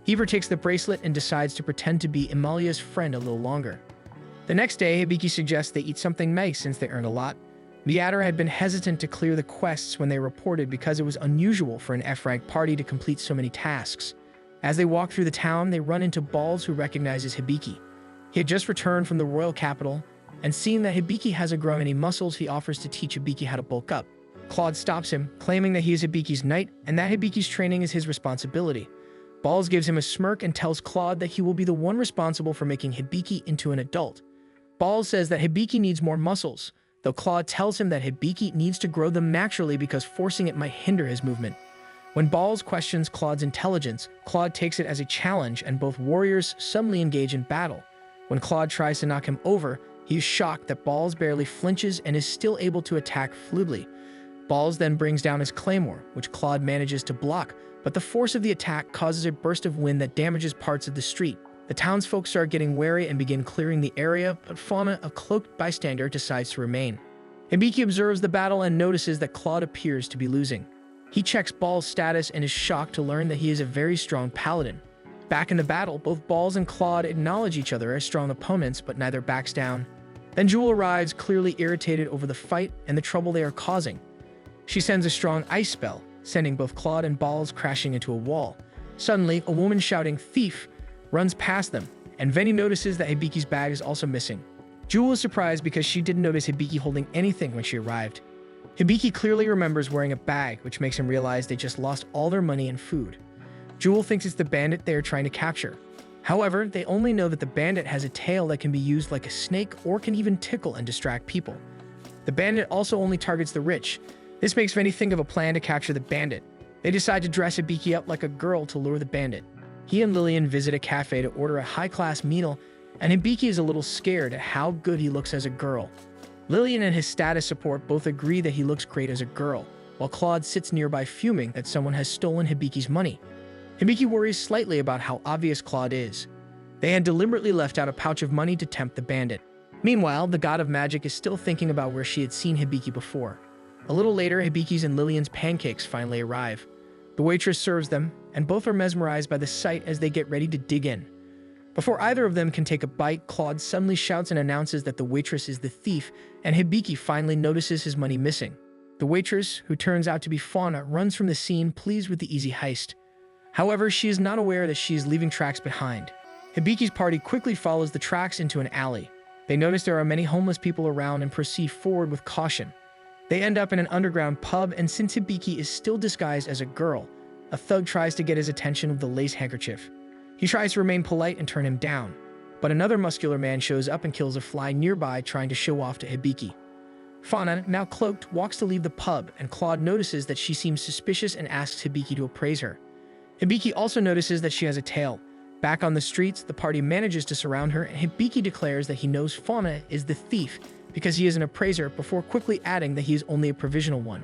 Eva takes the bracelet and decides to pretend to be Amalia's friend a little longer. The next day, Hibiki suggests they eat something nice since they earned a lot. The adder had been hesitant to clear the quests when they reported because it was unusual for an F-rank party to complete so many tasks. As they walk through the town, they run into Balls, who recognizes Hibiki. He had just returned from the royal capital, and seeing that Hibiki hasn't grown any muscles, he offers to teach Hibiki how to bulk up. Claude stops him, claiming that he is Hibiki's knight and that Hibiki's training is his responsibility. Balls gives him a smirk and tells Claude that he will be the one responsible for making Hibiki into an adult. Balls says that Hibiki needs more muscles, though Claude tells him that Hibiki needs to grow them naturally because forcing it might hinder his movement. When Balls questions Claude's intelligence, Claude takes it as a challenge and both warriors suddenly engage in battle. When Claude tries to knock him over, he is shocked that Balls barely flinches and is still able to attack fluidly. Balls then brings down his claymore, which Claude manages to block, but the force of the attack causes a burst of wind that damages parts of the street. The townsfolk start getting wary and begin clearing the area, but Fauna, a cloaked bystander, decides to remain. Hibiki observes the battle and notices that Claude appears to be losing. He checks Balls' status and is shocked to learn that he is a very strong paladin. Back in the battle, both Balls and Claude acknowledge each other as strong opponents, but neither backs down. Then Jewel arrives, clearly irritated over the fight and the trouble they are causing. She sends a strong ice spell, sending both Claude and Balls crashing into a wall. Suddenly, a woman shouting "Thief!" runs past them, and Venny notices that Hibiki's bag is also missing. Jewel is surprised because she didn't notice Hibiki holding anything when she arrived. Hibiki clearly remembers wearing a bag, which makes him realize they just lost all their money and food. Jewel thinks it's the bandit they are trying to capture. However, they only know that the bandit has a tail that can be used like a snake or can even tickle and distract people. The bandit also only targets the rich. This makes Venny think of a plan to capture the bandit. They decide to dress Hibiki up like a girl to lure the bandit. He and Lillian visit a cafe to order a high-class meal, and Hibiki is a little scared at how good he looks as a girl. Lillian and his status support both agree that he looks great as a girl, while Claude sits nearby fuming that someone has stolen Hibiki's money. Hibiki worries slightly about how obvious Claude is. They had deliberately left out a pouch of money to tempt the bandit. Meanwhile, the god of magic is still thinking about where she had seen Hibiki before. A little later, Hibiki's and Lillian's pancakes finally arrive. The waitress serves them, and both are mesmerized by the sight as they get ready to dig in. Before either of them can take a bite, Claude suddenly shouts and announces that the waitress is the thief, and Hibiki finally notices his money missing. The waitress, who turns out to be Fauna, runs from the scene, pleased with the easy heist. However, she is not aware that she is leaving tracks behind. Hibiki's party quickly follows the tracks into an alley. They notice there are many homeless people around and proceed forward with caution. They end up in an underground pub, and since Hibiki is still disguised as a girl, a thug tries to get his attention with the lace handkerchief. He tries to remain polite and turn him down, but another muscular man shows up and kills a fly nearby, trying to show off to Hibiki. Fauna, now cloaked, walks to leave the pub, and Claude notices that she seems suspicious and asks Hibiki to appraise her. Hibiki also notices that she has a tail. Back on the streets, the party manages to surround her, and Hibiki declares that he knows Fauna is the thief because he is an appraiser, before quickly adding that he is only a provisional one.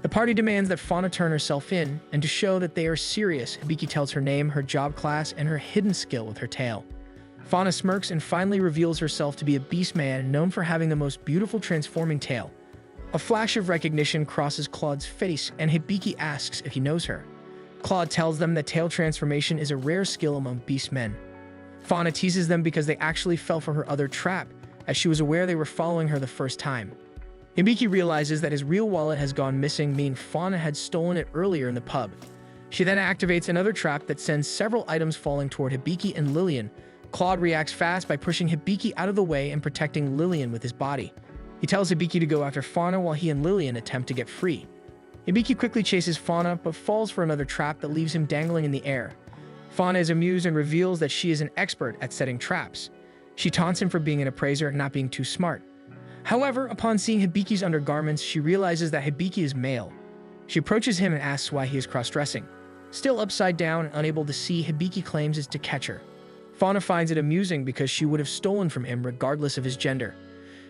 The party demands that Fauna turn herself in, and to show that they are serious, Hibiki tells her name, her job class, and her hidden skill with her tail. Fauna smirks and finally reveals herself to be a beast man known for having the most beautiful transforming tail. A flash of recognition crosses Claude's face, and Hibiki asks if he knows her. Claude tells them that tail transformation is a rare skill among beast men. Fauna teases them because they actually fell for her other trap, as she was aware they were following her the first time. Hibiki realizes that his real wallet has gone missing, meaning Fauna had stolen it earlier in the pub. She then activates another trap that sends several items falling toward Hibiki and Lillian. Claude reacts fast by pushing Hibiki out of the way and protecting Lillian with his body. He tells Hibiki to go after Fauna while he and Lillian attempt to get free. Hibiki quickly chases Fauna, but falls for another trap that leaves him dangling in the air. Fauna is amused and reveals that she is an expert at setting traps. She taunts him for being an appraiser and not being too smart. However, upon seeing Hibiki's undergarments, she realizes that Hibiki is male. She approaches him and asks why he is cross-dressing. Still upside down and unable to see, Hibiki claims it's to catch her. Fauna finds it amusing because she would have stolen from him regardless of his gender.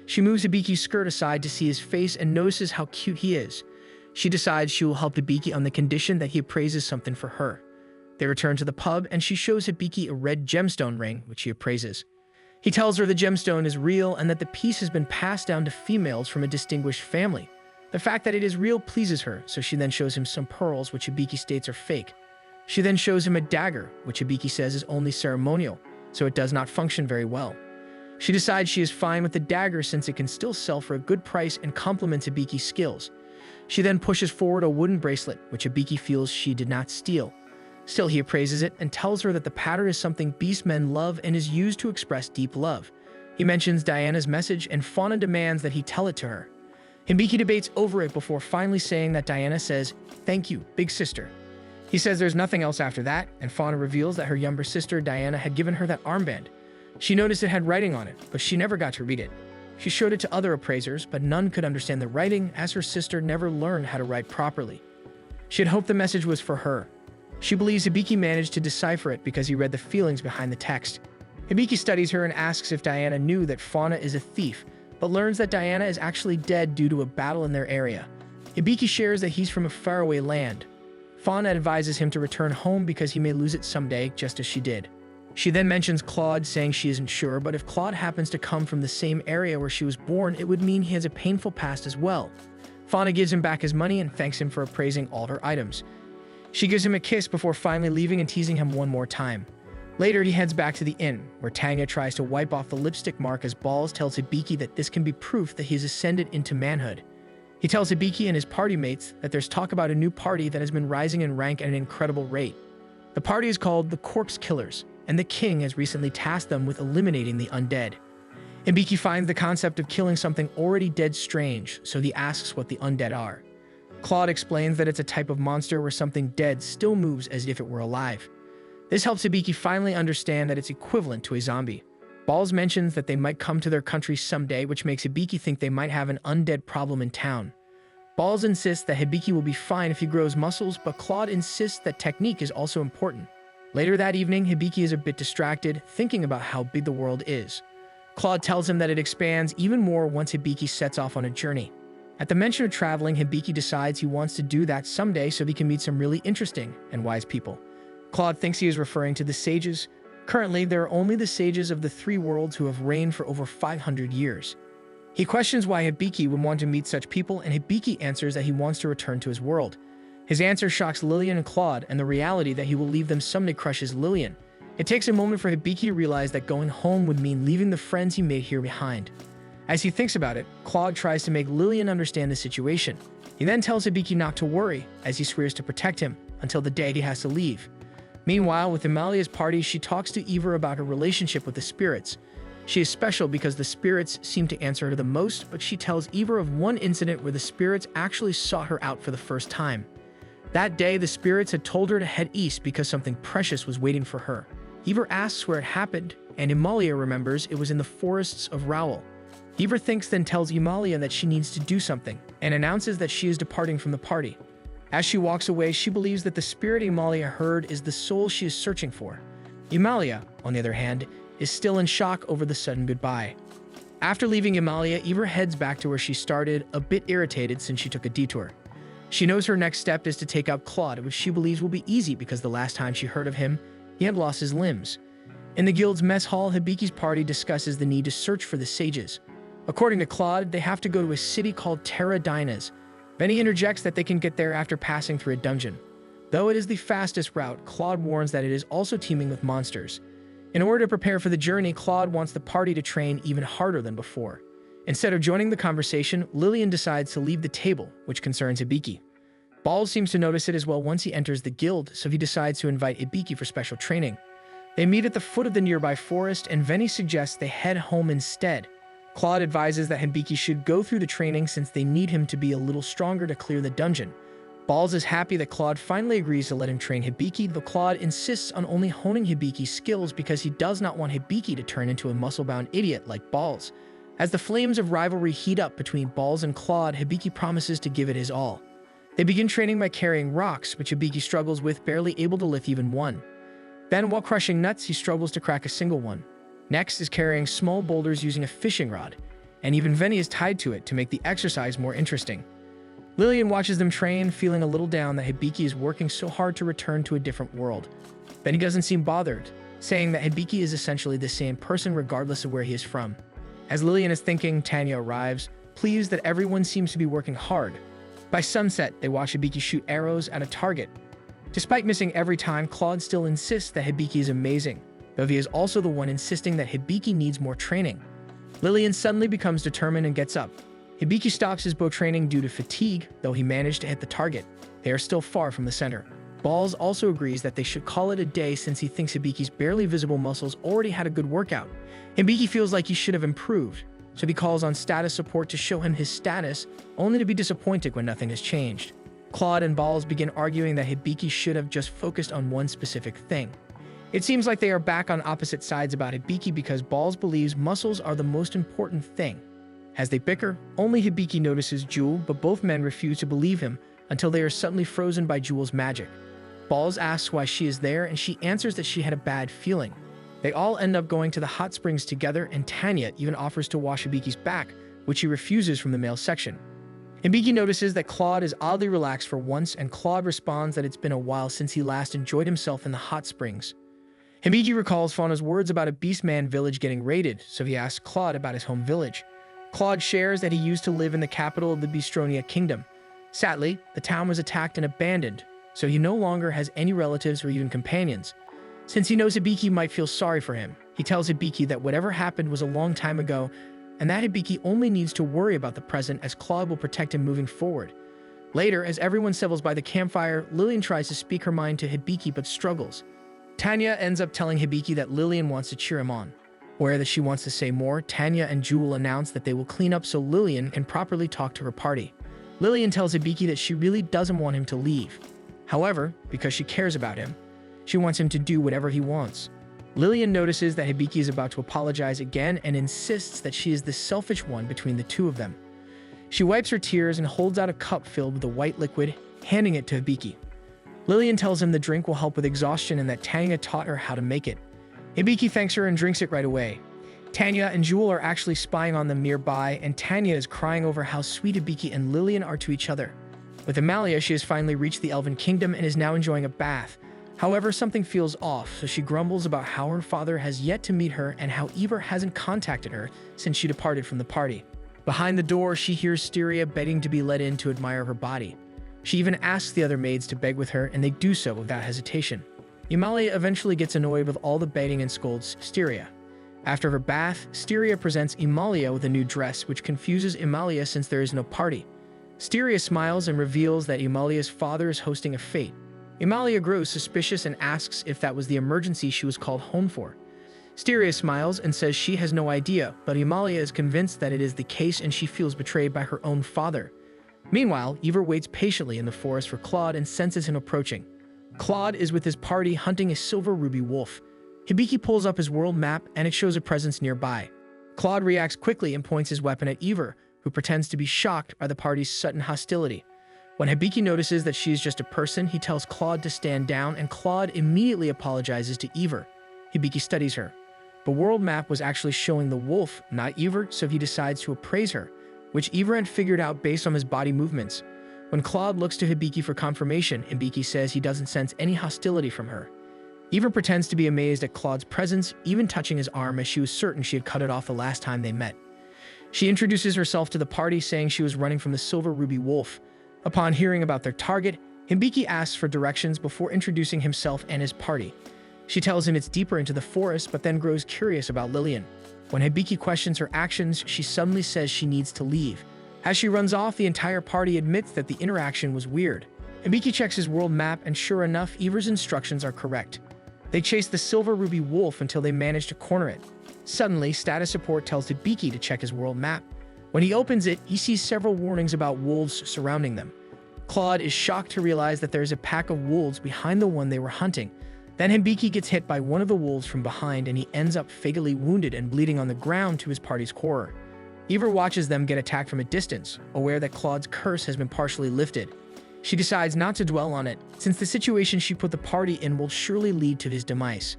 She moves Hibiki's skirt aside to see his face and notices how cute he is. She decides she will help Hibiki on the condition that he appraises something for her. They return to the pub and she shows Hibiki a red gemstone ring, which he appraises. He tells her the gemstone is real and that the piece has been passed down to females from a distinguished family. The fact that it is real pleases her, so she then shows him some pearls, which Hibiki states are fake. She then shows him a dagger, which Hibiki says is only ceremonial, so it does not function very well. She decides she is fine with the dagger since it can still sell for a good price and complements Hibiki's skills. She then pushes forward a wooden bracelet, which Hibiki feels she did not steal. Still, he appraises it and tells her that the pattern is something beastmen love and is used to express deep love. He mentions Diana's message and Fauna demands that he tell it to her. Hibiki debates over it before finally saying that Diana says, "Thank you, big sister." He says there's nothing else after that, and Fauna reveals that her younger sister Diana had given her that armband. She noticed it had writing on it, but she never got to read it. She showed it to other appraisers, but none could understand the writing as her sister never learned how to write properly. She had hoped the message was for her. She believes Hibiki managed to decipher it because he read the feelings behind the text. Hibiki studies her and asks if Diana knew that Fauna is a thief, but learns that Diana is actually dead due to a battle in their area. Hibiki shares that he's from a faraway land. Fauna advises him to return home because he may lose it someday, just as she did. She then mentions Claude, saying she isn't sure, but if Claude happens to come from the same area where she was born, it would mean he has a painful past as well. Fauna gives him back his money and thanks him for appraising all her items. She gives him a kiss before finally leaving and teasing him one more time. Later, he heads back to the inn, where Tanya tries to wipe off the lipstick mark as Balls tells Hibiki that this can be proof that he's ascended into manhood. He tells Hibiki and his party mates that there's talk about a new party that has been rising in rank at an incredible rate. The party is called the Corpse Killers, and the king has recently tasked them with eliminating the undead. Hibiki finds the concept of killing something already dead strange, so he asks what the undead are. Claude explains that it's a type of monster where something dead still moves as if it were alive. This helps Hibiki finally understand that it's equivalent to a zombie. Balls mentions that they might come to their country someday, which makes Hibiki think they might have an undead problem in town. Balls insists that Hibiki will be fine if he grows muscles, but Claude insists that technique is also important. Later that evening, Hibiki is a bit distracted, thinking about how big the world is. Claude tells him that it expands even more once Hibiki sets off on a journey. At the mention of traveling, Hibiki decides he wants to do that someday so he can meet some really interesting and wise people. Claude thinks he is referring to the sages. Currently, there are only the sages of the three worlds who have reigned for over 500 years. He questions why Hibiki would want to meet such people, and Hibiki answers that he wants to return to his world. His answer shocks Lillian and Claude, and the reality that he will leave them someday crushes Lillian. It takes a moment for Hibiki to realize that going home would mean leaving the friends he made here behind. As he thinks about it, Claude tries to make Lillian understand the situation. He then tells Hibiki not to worry, as he swears to protect him until the day he has to leave. Meanwhile, with Amalia's party, she talks to Eva about her relationship with the spirits. She is special because the spirits seem to answer her the most, but she tells Eva of one incident where the spirits actually sought her out for the first time. That day, the spirits had told her to head east because something precious was waiting for her. Eva asks where it happened, and Amalia remembers it was in the forests of Rowell. Eva thinks, then tells Amalia that she needs to do something, and announces that she is departing from the party. As she walks away, she believes that the spirit Amalia heard is the soul she is searching for. Amalia, on the other hand, is still in shock over the sudden goodbye. After leaving Amalia, Eva heads back to where she started, a bit irritated since she took a detour. She knows her next step is to take out Claude, which she believes will be easy because the last time she heard of him, he had lost his limbs. In the guild's mess hall, Hibiki's party discusses the need to search for the sages. According to Claude, they have to go to a city called Terra Dinas. Then he interjects that they can get there after passing through a dungeon. Though it is the fastest route, Claude warns that it is also teeming with monsters. In order to prepare for the journey, Claude wants the party to train even harder than before. Instead of joining the conversation, Lillian decides to leave the table, which concerns Hibiki. Balls seems to notice it as well once he enters the guild, so he decides to invite Hibiki for special training. They meet at the foot of the nearby forest, and Veni suggests they head home instead. Claude advises that Hibiki should go through the training since they need him to be a little stronger to clear the dungeon. Balls is happy that Claude finally agrees to let him train Hibiki, though Claude insists on only honing Hibiki's skills because he does not want Hibiki to turn into a muscle-bound idiot like Balls. As the flames of rivalry heat up between Balls and Claude, Hibiki promises to give it his all. They begin training by carrying rocks, which Hibiki struggles with, barely able to lift even one. Then, while crushing nuts, he struggles to crack a single one. Next is carrying small boulders using a fishing rod, and even Veni is tied to it to make the exercise more interesting. Lillian watches them train, feeling a little down that Hibiki is working so hard to return to a different world. Veni doesn't seem bothered, saying that Hibiki is essentially the same person regardless of where he is from. As Lillian is thinking, Tanya arrives, pleased that everyone seems to be working hard. By sunset, they watch Hibiki shoot arrows at a target. Despite missing every time, Claude still insists that Hibiki is amazing, though he is also the one insisting that Hibiki needs more training. Lillian suddenly becomes determined and gets up. Hibiki stops his bow training due to fatigue, though he managed to hit the target. They are still far from the center. Balls also agrees that they should call it a day since he thinks Hibiki's barely visible muscles already had a good workout. Hibiki feels like he should have improved, so he calls on status support to show him his status, only to be disappointed when nothing has changed. Claude and Balls begin arguing that Hibiki should have just focused on one specific thing. It seems like they are back on opposite sides about Hibiki because Balls believes muscles are the most important thing. As they bicker, only Hibiki notices Jewel, but both men refuse to believe him until they are suddenly frozen by Jewel's magic. Balls asks why she is there, and she answers that she had a bad feeling. They all end up going to the hot springs together, and Tanya even offers to wash Hibiki's back, which he refuses from the male section. Hibiki notices that Claude is oddly relaxed for once, and Claude responds that it's been a while since he last enjoyed himself in the hot springs. Hibiki recalls Fauna's words about a Beastman village getting raided, so he asks Claude about his home village. Claude shares that he used to live in the capital of the Bistronia kingdom. Sadly, the town was attacked and abandoned, so he no longer has any relatives or even companions. Since he knows Hibiki might feel sorry for him, he tells Hibiki that whatever happened was a long time ago, and that Hibiki only needs to worry about the present as Claude will protect him moving forward. Later, as everyone settles by the campfire, Lillian tries to speak her mind to Hibiki but struggles. Tanya ends up telling Hibiki that Lillian wants to cheer him on. Aware that she wants to say more, Tanya and Jewel announce that they will clean up so Lillian can properly talk to her party. Lillian tells Hibiki that she really doesn't want him to leave. However, because she cares about him, she wants him to do whatever he wants. Lillian notices that Hibiki is about to apologize again and insists that she is the selfish one between the two of them. She wipes her tears and holds out a cup filled with a white liquid, handing it to Hibiki. Lillian tells him the drink will help with exhaustion and that Tanya taught her how to make it. Hibiki thanks her and drinks it right away. Tanya and Jewel are actually spying on them nearby, and Tanya is crying over how sweet Hibiki and Lillian are to each other. With Amalia, she has finally reached the Elven Kingdom and is now enjoying a bath. However, something feels off, so she grumbles about how her father has yet to meet her and how Eivor hasn't contacted her since she departed from the party. Behind the door, she hears Styria begging to be let in to admire her body. She even asks the other maids to beg with her, and they do so without hesitation. Amalia eventually gets annoyed with all the begging and scolds Styria. After her bath, Styria presents Amalia with a new dress, which confuses Amalia since there is no party. Styria smiles and reveals that Amalia's father is hosting a fete. Amalia grows suspicious and asks if that was the emergency she was called home for. Styria smiles and says she has no idea, but Amalia is convinced that it is the case and she feels betrayed by her own father. Meanwhile, Eivor waits patiently in the forest for Claude and senses him approaching. Claude is with his party hunting a silver ruby wolf. Hibiki pulls up his world map and it shows a presence nearby. Claude reacts quickly and points his weapon at Eivor, who pretends to be shocked by the party's sudden hostility. When Hibiki notices that she is just a person, he tells Claude to stand down, and Claude immediately apologizes to Eivor. Hibiki studies her. The world map was actually showing the wolf, not Eivor, so he decides to appraise her, which Eivor had figured out based on his body movements. When Claude looks to Hibiki for confirmation, Hibiki says he doesn't sense any hostility from her. Eivor pretends to be amazed at Claude's presence, even touching his arm as she was certain she had cut it off the last time they met. She introduces herself to the party, saying she was running from the silver ruby wolf. Upon hearing about their target, Hibiki asks for directions before introducing himself and his party. She tells him it's deeper into the forest, but then grows curious about Lillian. When Hibiki questions her actions, she suddenly says she needs to leave. As she runs off, the entire party admits that the interaction was weird. Hibiki checks his world map, and sure enough, Ivar's instructions are correct. They chase the silver ruby wolf until they manage to corner it. Suddenly, status support tells Hibiki to check his world map. When he opens it, he sees several warnings about wolves surrounding them. Claude is shocked to realize that there is a pack of wolves behind the one they were hunting. Then Hibiki gets hit by one of the wolves from behind, and he ends up fatally wounded and bleeding on the ground to his party's horror. Ivar watches them get attacked from a distance, aware that Claude's curse has been partially lifted. She decides not to dwell on it, since the situation she put the party in will surely lead to his demise.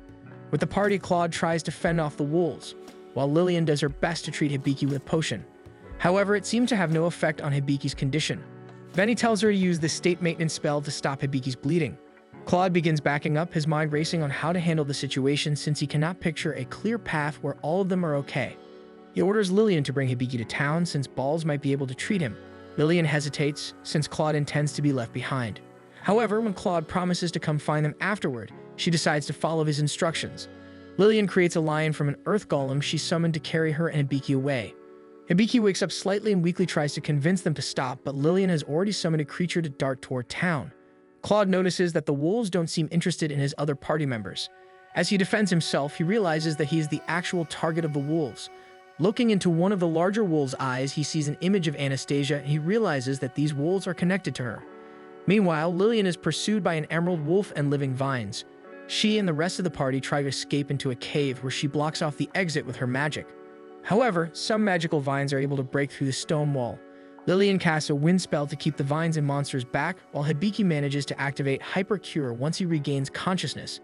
With the party, Claude tries to fend off the wolves, while Lillian does her best to treat Hibiki with a potion. However, it seemed to have no effect on Hibiki's condition. Veni tells her to use the state maintenance spell to stop Hibiki's bleeding. Claude begins backing up, his mind racing on how to handle the situation since he cannot picture a clear path where all of them are okay. He orders Lillian to bring Hibiki to town since Balls might be able to treat him. Lillian hesitates since Claude intends to be left behind. However, when Claude promises to come find them afterward, she decides to follow his instructions. Lillian creates a lion from an earth golem she summoned to carry her and Hibiki away. Hibiki wakes up slightly and weakly tries to convince them to stop, but Lillian has already summoned a creature to dart toward town. Claude notices that the wolves don't seem interested in his other party members. As he defends himself, he realizes that he is the actual target of the wolves. Looking into one of the larger wolves' eyes, he sees an image of Anastasia, and he realizes that these wolves are connected to her. Meanwhile, Lillian is pursued by an emerald wolf and living vines. She and the rest of the party try to escape into a cave where she blocks off the exit with her magic. However, some magical vines are able to break through the stone wall. Lillian casts a wind spell to keep the vines and monsters back, while Hibiki manages to activate Hyper Cure once he regains consciousness.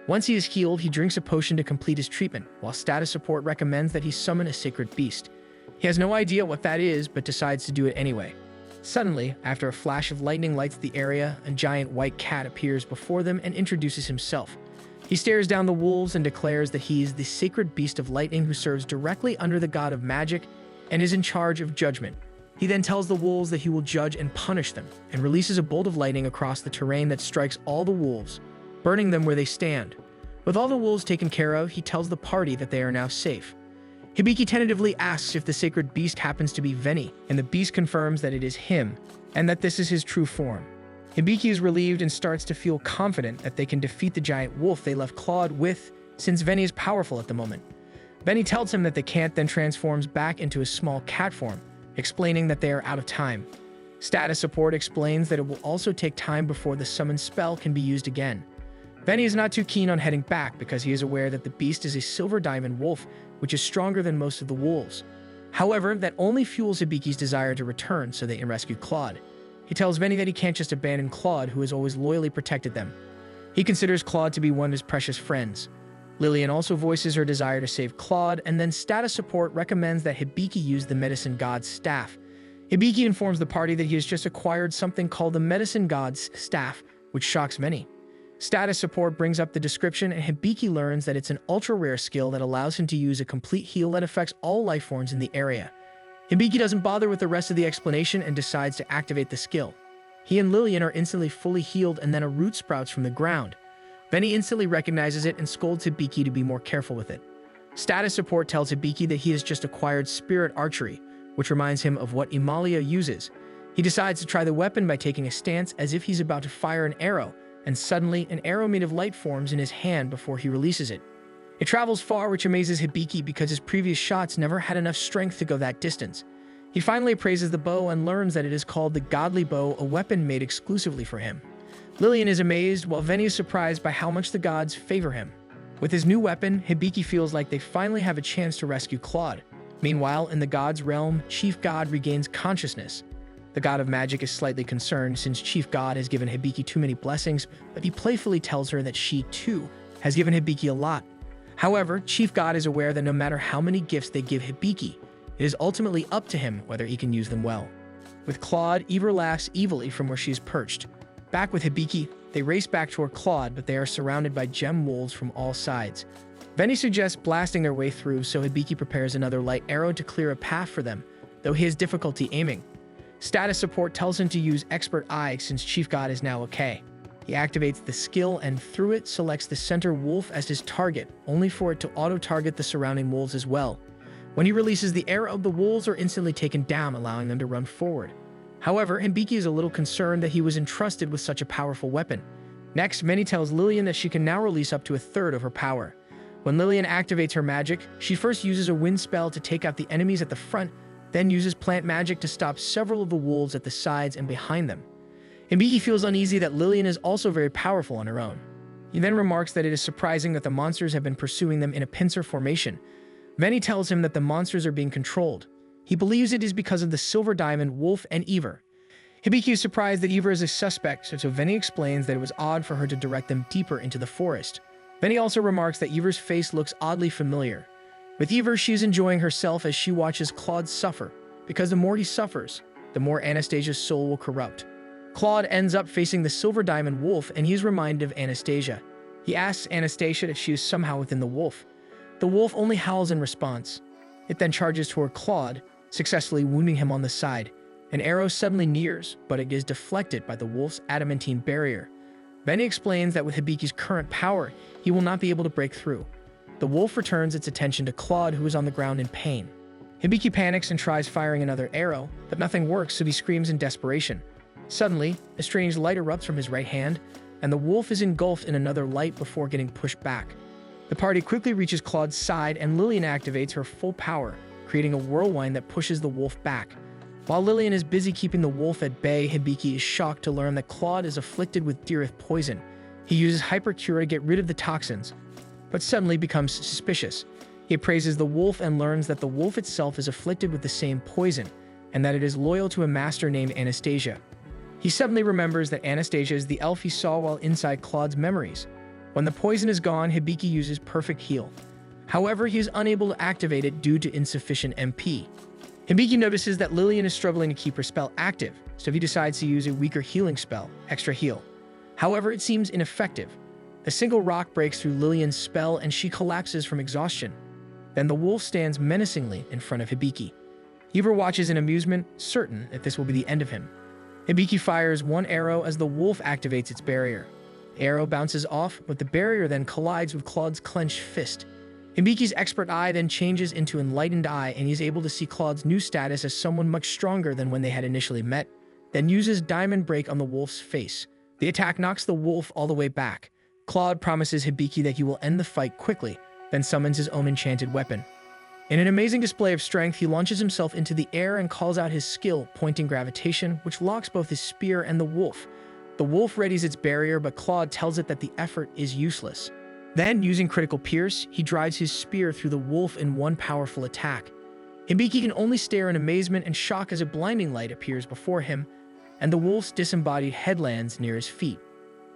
Once he is healed, he drinks a potion to complete his treatment, while status support recommends that he summon a sacred beast. He has no idea what that is, but decides to do it anyway. Suddenly, after a flash of lightning lights the area, a giant white cat appears before them and introduces himself. He stares down the wolves and declares that he is the sacred beast of lightning who serves directly under the god of magic and is in charge of judgment. He then tells the wolves that he will judge and punish them, and releases a bolt of lightning across the terrain that strikes all the wolves, burning them where they stand. With all the wolves taken care of, he tells the party that they are now safe. Hibiki tentatively asks if the sacred beast happens to be Veni, and the beast confirms that it is him, and that this is his true form. Hibiki is relieved and starts to feel confident that they can defeat the giant wolf they left Claude with, since Veni is powerful at the moment. Veni tells him that they can't, then transforms back into a small cat form, explaining that they are out of time. Status support explains that it will also take time before the summoned spell can be used again. Veni is not too keen on heading back because he is aware that the beast is a silver diamond wolf, which is stronger than most of the wolves. However, that only fuels Hibiki's desire to return so they can rescue Claude. He tells Veni that he can't just abandon Claude, who has always loyally protected them. He considers Claude to be one of his precious friends. Lillian also voices her desire to save Claude, and then status support recommends that Hibiki use the medicine god's staff. Hibiki informs the party that he has just acquired something called the medicine god's staff, which shocks many. Status support brings up the description, and Hibiki learns that it's an ultra-rare skill that allows him to use a complete heal that affects all life forms in the area. Hibiki doesn't bother with the rest of the explanation and decides to activate the skill. He and Lillian are instantly fully healed, and then a root sprouts from the ground. Veni instantly recognizes it and scolds Hibiki to be more careful with it. Status support tells Hibiki that he has just acquired spirit archery, which reminds him of what Imalia uses. He decides to try the weapon by taking a stance as if he's about to fire an arrow, and suddenly an arrow made of light forms in his hand before he releases it. It travels far, which amazes Hibiki because his previous shots never had enough strength to go that distance. He finally appraises the bow and learns that it is called the Godly Bow, a weapon made exclusively for him. Lillian is amazed, while Veni is surprised by how much the gods favor him. With his new weapon, Hibiki feels like they finally have a chance to rescue Claude. Meanwhile, in the gods' realm, Chief God regains consciousness. The god of magic is slightly concerned since Chief God has given Hibiki too many blessings, but he playfully tells her that she, too, has given Hibiki a lot. However, Chief God is aware that no matter how many gifts they give Hibiki, it is ultimately up to him whether he can use them well. With Claude, Eva laughs evilly from where she is perched. Back with Hibiki, they race back toward Claude, but they are surrounded by gem wolves from all sides. Veni suggests blasting their way through, so Hibiki prepares another light arrow to clear a path for them, though he has difficulty aiming. Status support tells him to use Expert Eye since Chief God is now okay. He activates the skill and through it selects the center wolf as his target, only for it to auto-target the surrounding wolves as well. When he releases the arrow, the wolves are instantly taken down, allowing them to run forward. However, Hibiki is a little concerned that he was entrusted with such a powerful weapon. Next, Many tells Lillian that she can now release up to a third of her power. When Lillian activates her magic, she first uses a wind spell to take out the enemies at the front, then uses plant magic to stop several of the wolves at the sides and behind them. Hibiki feels uneasy that Lillian is also very powerful on her own. He then remarks that it is surprising that the monsters have been pursuing them in a pincer formation. Veni tells him that the monsters are being controlled. He believes it is because of the Silver Diamond, Wolf, and Ever. Hibiki is surprised that Ever is a suspect, so Veni explains that it was odd for her to direct them deeper into the forest. Veni also remarks that Ever's face looks oddly familiar. With Ever, she is enjoying herself as she watches Claude suffer, because the more he suffers, the more Anastasia's soul will corrupt. Claude ends up facing the Silver Diamond Wolf, and he is reminded of Anastasia. He asks Anastasia if she is somehow within the wolf. The wolf only howls in response. It then charges toward Claude, successfully wounding him on the side. An arrow suddenly nears, but it is deflected by the wolf's adamantine barrier. Veni explains that with Hibiki's current power, he will not be able to break through. The wolf returns its attention to Claude, who is on the ground in pain. Hibiki panics and tries firing another arrow, but nothing works, so he screams in desperation. Suddenly, a strange light erupts from his right hand, and the wolf is engulfed in another light before getting pushed back. The party quickly reaches Claude's side, and Lillian activates her full power, creating a whirlwind that pushes the wolf back. While Lillian is busy keeping the wolf at bay, Hibiki is shocked to learn that Claude is afflicted with Dirith poison. He uses Hypercure to get rid of the toxins, but suddenly becomes suspicious. He appraises the wolf and learns that the wolf itself is afflicted with the same poison, and that it is loyal to a master named Anastasia. He suddenly remembers that Anastasia is the elf he saw while inside Claude's memories. When the poison is gone, Hibiki uses Perfect Heal. However, he is unable to activate it due to insufficient MP. Hibiki notices that Lillian is struggling to keep her spell active, so he decides to use a weaker healing spell, Extra Heal. However, it seems ineffective. A single rock breaks through Lillian's spell and she collapses from exhaustion. Then the wolf stands menacingly in front of Hibiki. Ever watches in amusement, certain that this will be the end of him. Hibiki fires one arrow as the wolf activates its barrier. The arrow bounces off, but the barrier then collides with Claude's clenched fist. Hibiki's expert eye then changes into Enlightened Eye, and he is able to see Claude's new status as someone much stronger than when they had initially met, then uses Diamond Break on the wolf's face. The attack knocks the wolf all the way back. Claude promises Hibiki that he will end the fight quickly, then summons his own enchanted weapon. In an amazing display of strength, he launches himself into the air and calls out his skill, Pointing Gravitation, which locks both his spear and the wolf. The wolf readies its barrier, but Claude tells it that the effort is useless. Then, using Critical Pierce, he drives his spear through the wolf in one powerful attack. Hibiki can only stare in amazement and shock as a blinding light appears before him, and the wolf's disembodied head lands near his feet.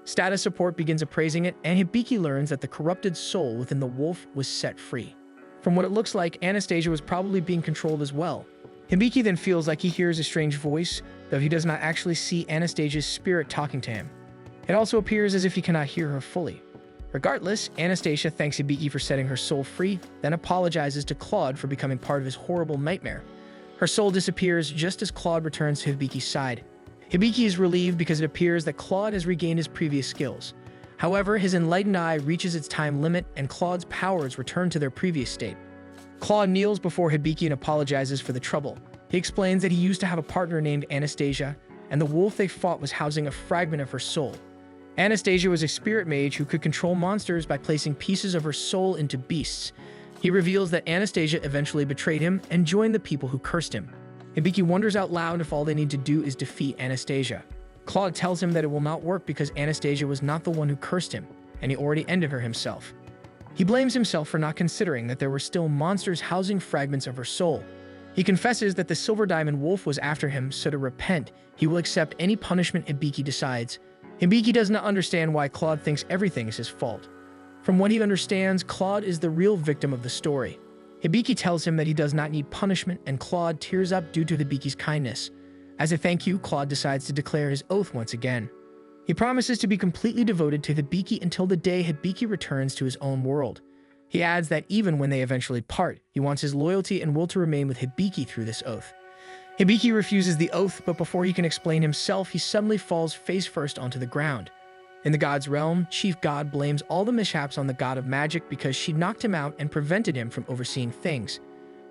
Status support begins appraising it, and Hibiki learns that the corrupted soul within the wolf was set free. From what it looks like, Anastasia was probably being controlled as well. Hibiki then feels like he hears a strange voice, though he does not actually see Anastasia's spirit talking to him. It also appears as if he cannot hear her fully. Regardless, Anastasia thanks Hibiki for setting her soul free, then apologizes to Claude for becoming part of his horrible nightmare. Her soul disappears just as Claude returns to Hibiki's side. Hibiki is relieved because it appears that Claude has regained his previous skills. However, his Enlightened Eye reaches its time limit and Claude's powers return to their previous state. Claude kneels before Hibiki and apologizes for the trouble. He explains that he used to have a partner named Anastasia, and the wolf they fought was housing a fragment of her soul. Anastasia was a spirit mage who could control monsters by placing pieces of her soul into beasts. He reveals that Anastasia eventually betrayed him and joined the people who cursed him. Hibiki wonders out loud if all they need to do is defeat Anastasia. Claude tells him that it will not work because Anastasia was not the one who cursed him, and he already ended her himself. He blames himself for not considering that there were still monsters housing fragments of her soul. He confesses that the Silver Diamond Wolf was after him, so to repent, he will accept any punishment Hibiki decides. Hibiki does not understand why Claude thinks everything is his fault. From what he understands, Claude is the real victim of the story. Hibiki tells him that he does not need punishment, and Claude tears up due to Hibiki's kindness. As a thank you, Claude decides to declare his oath once again. He promises to be completely devoted to Hibiki until the day Hibiki returns to his own world. He adds that even when they eventually part, he wants his loyalty and will to remain with Hibiki through this oath. Hibiki refuses the oath, but before he can explain himself, he suddenly falls face first onto the ground. In the god's realm, Chief God blames all the mishaps on the god of magic because she knocked him out and prevented him from overseeing things.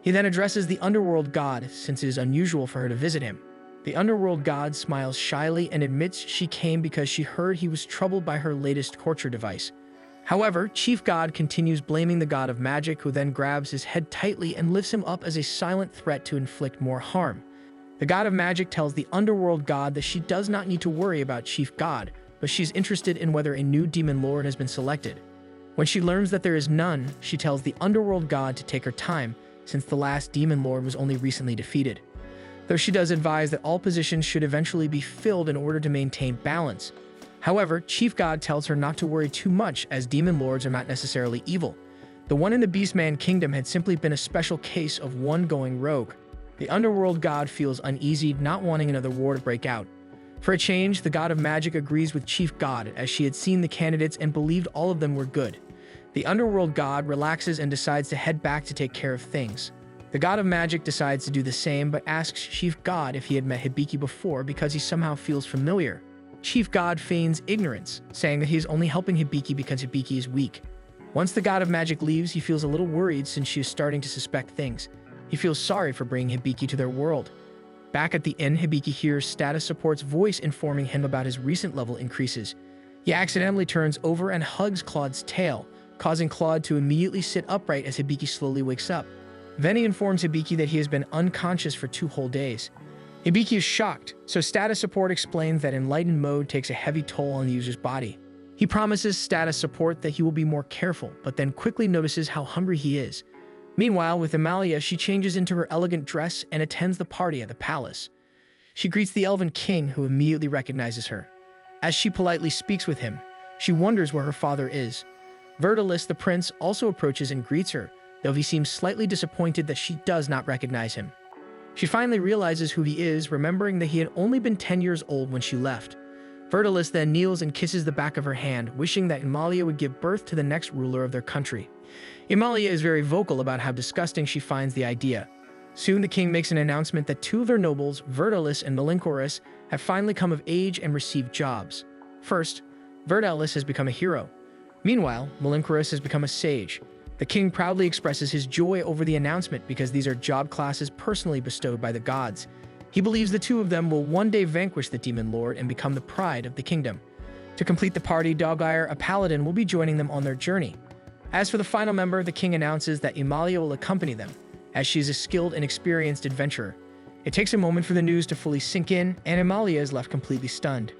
He then addresses the underworld god since it is unusual for her to visit him. The underworld god smiles shyly and admits she came because she heard he was troubled by her latest torture device. However, Chief God continues blaming the god of magic, who then grabs his head tightly and lifts him up as a silent threat to inflict more harm. The god of magic tells the underworld god that she does not need to worry about Chief God, but she's interested in whether a new demon lord has been selected. When she learns that there is none, she tells the underworld god to take her time, since the last demon lord was only recently defeated. Though she does advise that all positions should eventually be filled in order to maintain balance. However, Chief God tells her not to worry too much, as demon lords are not necessarily evil. The one in the Beastman Kingdom had simply been a special case of one going rogue. The underworld god feels uneasy, not wanting another war to break out. For a change, the god of magic agrees with Chief God, as she had seen the candidates and believed all of them were good. The underworld god relaxes and decides to head back to take care of things. The god of magic decides to do the same, but asks Chief God if he had met Hibiki before because he somehow feels familiar. Chief God feigns ignorance, saying that he is only helping Hibiki because Hibiki is weak. Once the god of magic leaves, he feels a little worried since she is starting to suspect things. He feels sorry for bringing Hibiki to their world. Back at the inn, Hibiki hears Status Support's voice informing him about his recent level increases. He accidentally turns over and hugs Claude's tail, causing Claude to immediately sit upright as Hibiki slowly wakes up. Veni informs Hibiki that he has been unconscious for 2 whole days. Hibiki is shocked, so Status Support explains that enlightened mode takes a heavy toll on the user's body. He promises Status Support that he will be more careful, but then quickly notices how hungry he is. Meanwhile, with Amalia, she changes into her elegant dress and attends the party at the palace. She greets the Elven King, who immediately recognizes her. As she politely speaks with him, she wonders where her father is. Vertilis, the prince, also approaches and greets her, though he seems slightly disappointed that she does not recognize him. She finally realizes who he is, remembering that he had only been 10 years old when she left. Vertilis then kneels and kisses the back of her hand, wishing that Amalia would give birth to the next ruler of their country. Amalia is very vocal about how disgusting she finds the idea. Soon the king makes an announcement that 2 of their nobles, Vertilis and Melincorus, have finally come of age and received jobs. First, Vertilis has become a hero. Meanwhile, Melincorus has become a sage. The king proudly expresses his joy over the announcement because these are job classes personally bestowed by the gods. He believes the 2 of them will one day vanquish the demon lord and become the pride of the kingdom. To complete the party, Dogire, a paladin, will be joining them on their journey. As for the final member, the king announces that Amalia will accompany them, as she is a skilled and experienced adventurer. It takes a moment for the news to fully sink in, and Amalia is left completely stunned.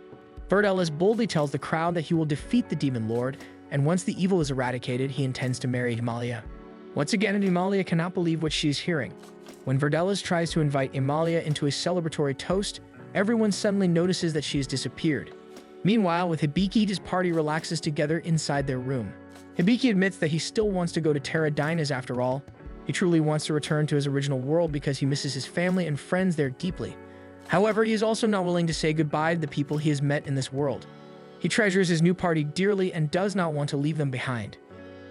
Vertilis boldly tells the crowd that he will defeat the demon lord, and once the evil is eradicated, he intends to marry Amalia. Once again, Amalia cannot believe what she is hearing. When Vertilis tries to invite Amalia into a celebratory toast, everyone suddenly notices that she has disappeared. Meanwhile, with Hibiki, his party relaxes together inside their room. Hibiki admits that he still wants to go to Terra Dinas after all. He truly wants to return to his original world because he misses his family and friends there deeply. However, he is also not willing to say goodbye to the people he has met in this world. He treasures his new party dearly and does not want to leave them behind.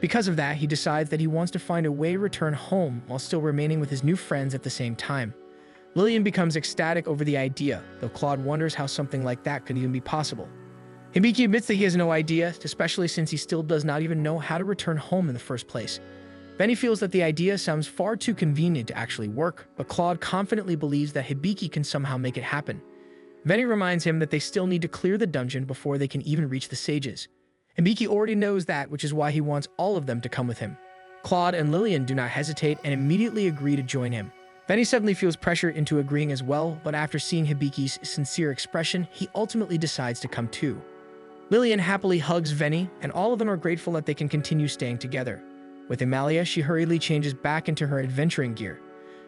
Because of that, he decides that he wants to find a way to return home while still remaining with his new friends at the same time. Lillian becomes ecstatic over the idea, though Claude wonders how something like that could even be possible. Hibiki admits that he has no idea, especially since he still does not even know how to return home in the first place. Benny feels that the idea sounds far too convenient to actually work, but Claude confidently believes that Hibiki can somehow make it happen. Venny reminds him that they still need to clear the dungeon before they can even reach the sages. Hibiki already knows that, which is why he wants all of them to come with him. Claude and Lillian do not hesitate and immediately agree to join him. Venny suddenly feels pressure into agreeing as well, but after seeing Hibiki's sincere expression, he ultimately decides to come too. Lillian happily hugs Venny, and all of them are grateful that they can continue staying together. With Amalia, she hurriedly changes back into her adventuring gear.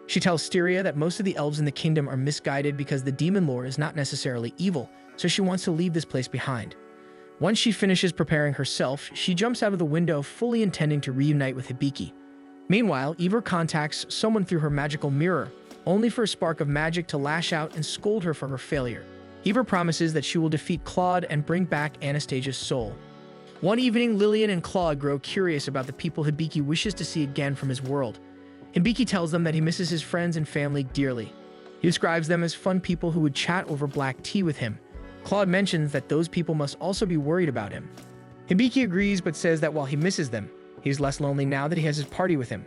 She tells Styria that most of the elves in the kingdom are misguided because the demon lord is not necessarily evil, so she wants to leave this place behind. Once she finishes preparing herself, she jumps out of the window, fully intending to reunite with Hibiki. Meanwhile, Ivor contacts someone through her magical mirror, only for a spark of magic to lash out and scold her for her failure. Ivor promises that she will defeat Claude and bring back Anastasia's soul. One evening, Lillian and Claude grow curious about the people Hibiki wishes to see again from his world. Hibiki tells them that he misses his friends and family dearly. He describes them as fun people who would chat over black tea with him. Claude mentions that those people must also be worried about him. Hibiki agrees but says that while he misses them, he's less lonely now that he has his party with him.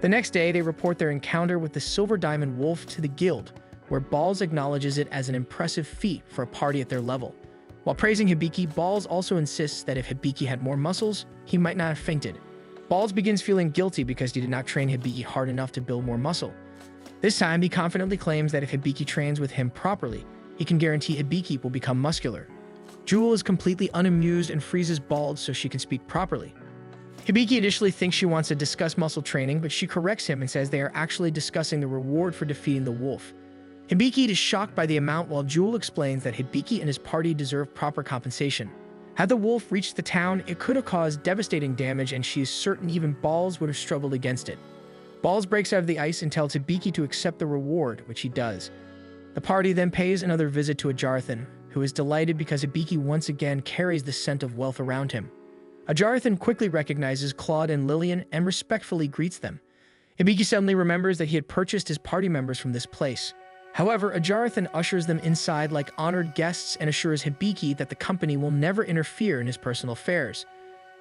The next day, they report their encounter with the Silver Diamond Wolf to the guild, where Balls acknowledges it as an impressive feat for a party at their level. While praising Hibiki, Balls also insists that if Hibiki had more muscles, he might not have fainted. Balls begins feeling guilty because he did not train Hibiki hard enough to build more muscle. This time, he confidently claims that if Hibiki trains with him properly, he can guarantee Hibiki will become muscular. Jewel is completely unamused and freezes Balls so she can speak properly. Hibiki initially thinks she wants to discuss muscle training, but she corrects him and says they are actually discussing the reward for defeating the wolf. Hibiki is shocked by the amount, while Jewel explains that Hibiki and his party deserve proper compensation. Had the wolf reached the town, it could have caused devastating damage, and she is certain even Balls would have struggled against it. Balls breaks out of the ice and tells Hibiki to accept the reward, which he does. The party then pays another visit to Ajarathan, who is delighted because Hibiki once again carries the scent of wealth around him. Ajarathan quickly recognizes Claude and Lillian and respectfully greets them. Hibiki suddenly remembers that he had purchased his party members from this place. However, Ajarathan ushers them inside like honored guests and assures Hibiki that the company will never interfere in his personal affairs.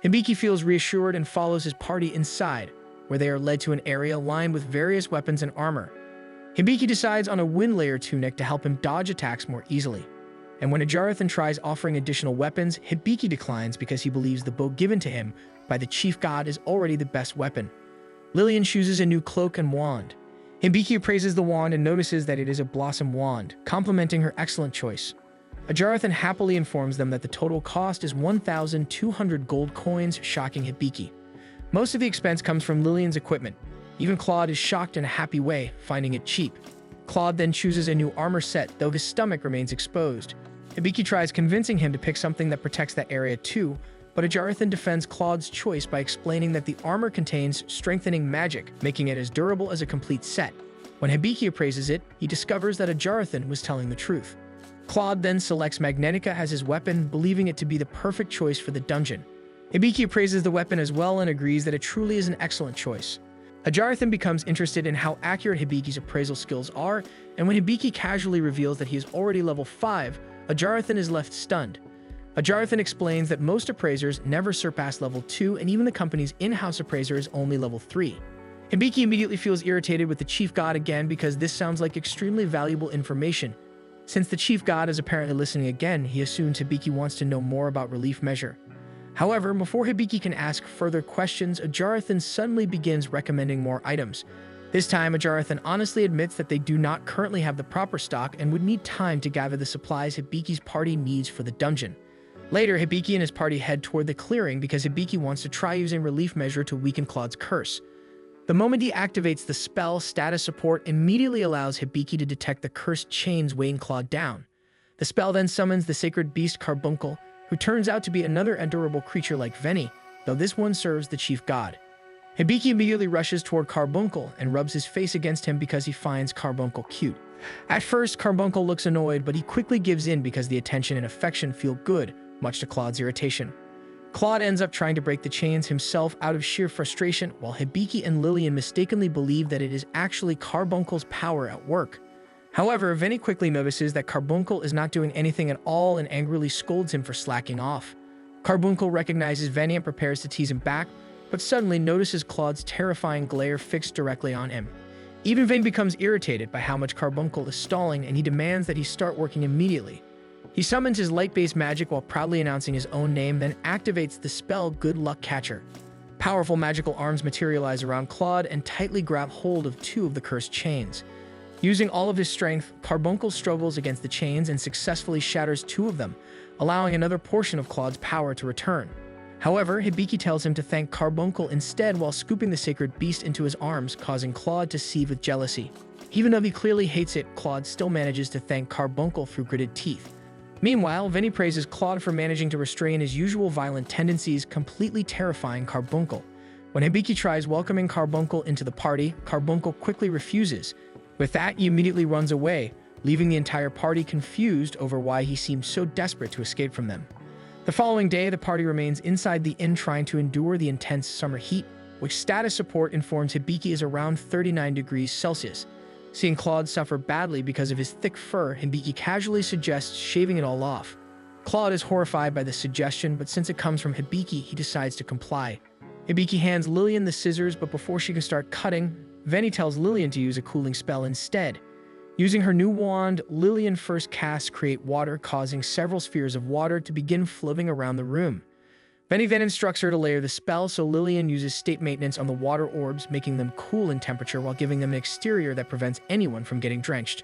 Hibiki feels reassured and follows his party inside, where they are led to an area lined with various weapons and armor. Hibiki decides on a wind layer tunic to help him dodge attacks more easily. And when Ajarathan tries offering additional weapons, Hibiki declines because he believes the bow given to him by the chief god is already the best weapon. Lillian chooses a new cloak and wand. Hibiki appraises the wand and notices that it is a blossom wand, complimenting her excellent choice. Ajarathan happily informs them that the total cost is 1,200 gold coins, shocking Hibiki. Most of the expense comes from Lillian's equipment. Even Claude is shocked in a happy way, finding it cheap. Claude then chooses a new armor set, though his stomach remains exposed. Hibiki tries convincing him to pick something that protects that area too, but Ajarathan defends Claude's choice by explaining that the armor contains strengthening magic, making it as durable as a complete set. When Hibiki appraises it, he discovers that Ajarathan was telling the truth. Claude then selects Magnetica as his weapon, believing it to be the perfect choice for the dungeon. Hibiki appraises the weapon as well and agrees that it truly is an excellent choice. Ajarathan becomes interested in how accurate Hibiki's appraisal skills are, and when Hibiki casually reveals that he is already level 5, Ajarathan is left stunned. Ajarathan explains that most appraisers never surpass level 2, and even the company's in-house appraiser is only level 3. Hibiki immediately feels irritated with the chief god again because this sounds like extremely valuable information. Since the chief god is apparently listening again, he assumes Hibiki wants to know more about relief measure. However, before Hibiki can ask further questions, Ajarathan suddenly begins recommending more items. This time, Ajarathan honestly admits that they do not currently have the proper stock and would need time to gather the supplies Hibiki's party needs for the dungeon. Later, Hibiki and his party head toward the clearing because Hibiki wants to try using relief measure to weaken Claude's curse. The moment he activates the spell, status support immediately allows Hibiki to detect the cursed chains weighing Claude down. The spell then summons the sacred beast Carbuncle, who turns out to be another adorable creature like Veni, though this one serves the chief god. Hibiki immediately rushes toward Carbuncle and rubs his face against him because he finds Carbuncle cute. At first, Carbuncle looks annoyed, but he quickly gives in because the attention and affection feel good, much to Claude's irritation. Claude ends up trying to break the chains himself out of sheer frustration, while Hibiki and Lillian mistakenly believe that it is actually Carbuncle's power at work. However, Veni quickly notices that Carbuncle is not doing anything at all and angrily scolds him for slacking off. Carbuncle recognizes Veni and prepares to tease him back, but suddenly notices Claude's terrifying glare fixed directly on him. Even Veni becomes irritated by how much Carbuncle is stalling, and he demands that he start working immediately. He summons his light-based magic while proudly announcing his own name, then activates the spell Good Luck Catcher. Powerful magical arms materialize around Claude and tightly grab hold of 2 of the cursed chains. Using all of his strength, Carbuncle struggles against the chains and successfully shatters 2 of them, allowing another portion of Claude's power to return. However, Hibiki tells him to thank Carbuncle instead while scooping the sacred beast into his arms, causing Claude to seethe with jealousy. Even though he clearly hates it, Claude still manages to thank Carbuncle through gritted teeth. Meanwhile, Veni praises Claude for managing to restrain his usual violent tendencies, completely terrifying Carbuncle. When Hibiki tries welcoming Carbuncle into the party, Carbuncle quickly refuses. With that, he immediately runs away, leaving the entire party confused over why he seems so desperate to escape from them. The following day, the party remains inside the inn trying to endure the intense summer heat, which status support informs Hibiki is around 39 degrees Celsius. Seeing Claude suffer badly because of his thick fur, Hibiki casually suggests shaving it all off. Claude is horrified by the suggestion, but since it comes from Hibiki, he decides to comply. Hibiki hands Lillian the scissors, but before she can start cutting, Veni tells Lillian to use a cooling spell instead. Using her new wand, Lillian first casts Create Water, causing several spheres of water to begin floating around the room. Veni then instructs her to layer the spell, so Lillian uses state maintenance on the water orbs, making them cool in temperature while giving them an exterior that prevents anyone from getting drenched.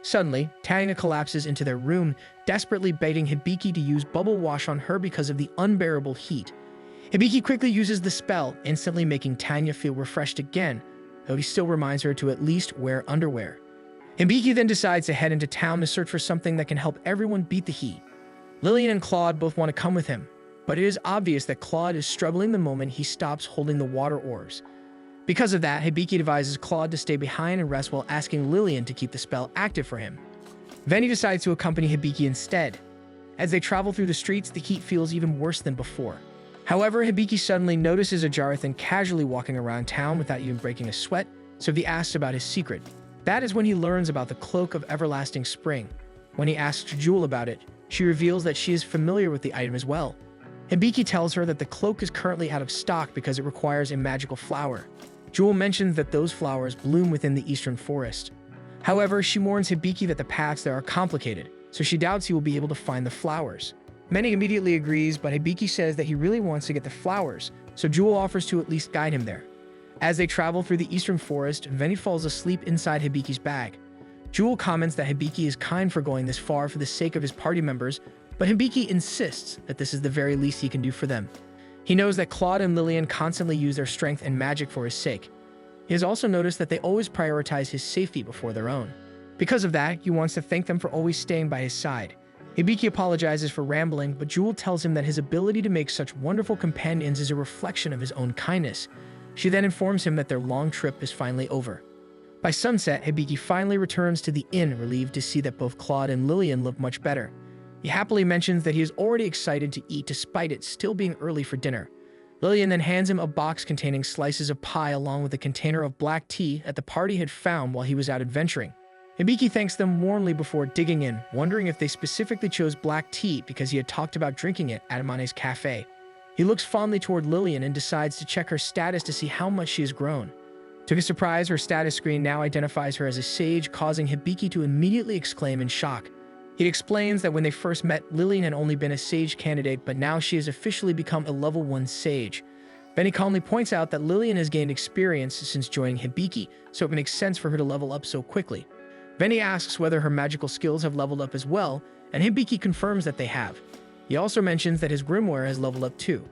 Suddenly, Tanya collapses into their room, desperately begging Hibiki to use bubble wash on her because of the unbearable heat. Hibiki quickly uses the spell, instantly making Tanya feel refreshed again, though he still reminds her to at least wear underwear. Hibiki then decides to head into town to search for something that can help everyone beat the heat. Lillian and Claude both want to come with him, but it is obvious that Claude is struggling the moment he stops holding the water orbs. Because of that, Hibiki advises Claude to stay behind and rest while asking Lillian to keep the spell active for him. Veni decides to accompany Hibiki instead. As they travel through the streets, the heat feels even worse than before. However, Hibiki suddenly notices Ajarathan casually walking around town without even breaking a sweat, so he asks about his secret. That is when he learns about the Cloak of Everlasting Spring. When he asks Jewel about it, she reveals that she is familiar with the item as well. Hibiki tells her that the cloak is currently out of stock because it requires a magical flower. Jewel mentions that those flowers bloom within the eastern forest. However, she warns Hibiki that the paths there are complicated, so she doubts he will be able to find the flowers. Many immediately agrees, but Hibiki says that he really wants to get the flowers, so Jewel offers to at least guide him there. As they travel through the eastern forest, Veni falls asleep inside Hibiki's bag. Jewel comments that Hibiki is kind for going this far for the sake of his party members, but Hibiki insists that this is the very least he can do for them. He knows that Claude and Lillian constantly use their strength and magic for his sake. He has also noticed that they always prioritize his safety before their own. Because of that, he wants to thank them for always staying by his side. Hibiki apologizes for rambling, but Jewel tells him that his ability to make such wonderful companions is a reflection of his own kindness. She then informs him that their long trip is finally over. By sunset, Hibiki finally returns to the inn, relieved to see that both Claude and Lillian look much better. He happily mentions that he is already excited to eat despite it still being early for dinner. Lillian then hands him a box containing slices of pie along with a container of black tea that the party had found while he was out adventuring. Hibiki thanks them warmly before digging in, wondering if they specifically chose black tea because he had talked about drinking it at Amane's cafe. He looks fondly toward Lillian and decides to check her status to see how much she has grown. To his surprise, her status screen now identifies her as a sage, causing Hibiki to immediately exclaim in shock. He explains that when they first met, Lillian had only been a sage candidate, but now she has officially become a level 1 sage. Benny calmly points out that Lillian has gained experience since joining Hibiki, so it makes sense for her to level up so quickly. Benny asks whether her magical skills have leveled up as well, and Hibiki confirms that they have. He also mentions that his grimoire has leveled up too.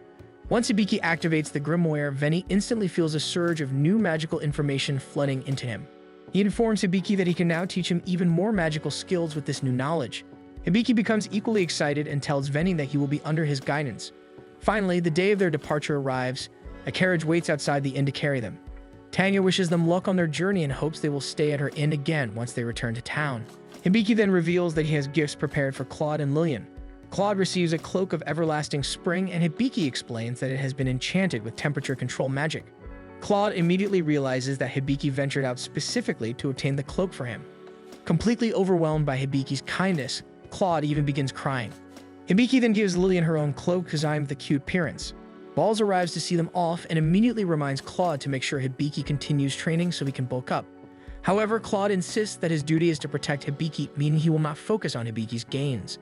Once Hibiki activates the grimoire, Veni instantly feels a surge of new magical information flooding into him. He informs Hibiki that he can now teach him even more magical skills with this new knowledge. Hibiki becomes equally excited and tells Veni that he will be under his guidance. Finally, the day of their departure arrives. A carriage waits outside the inn to carry them. Tanya wishes them luck on their journey and hopes they will stay at her inn again once they return to town. Hibiki then reveals that he has gifts prepared for Claude and Lillian. Claude receives a cloak of everlasting spring, and Hibiki explains that it has been enchanted with temperature control magic. Claude immediately realizes that Hibiki ventured out specifically to obtain the cloak for him. Completely overwhelmed by Hibiki's kindness, Claude even begins crying. Hibiki then gives Lillian her own cloak designed with a cute appearance. Balls arrives to see them off and immediately reminds Claude to make sure Hibiki continues training so he can bulk up. However, Claude insists that his duty is to protect Hibiki, meaning he will not focus on Hibiki's gains.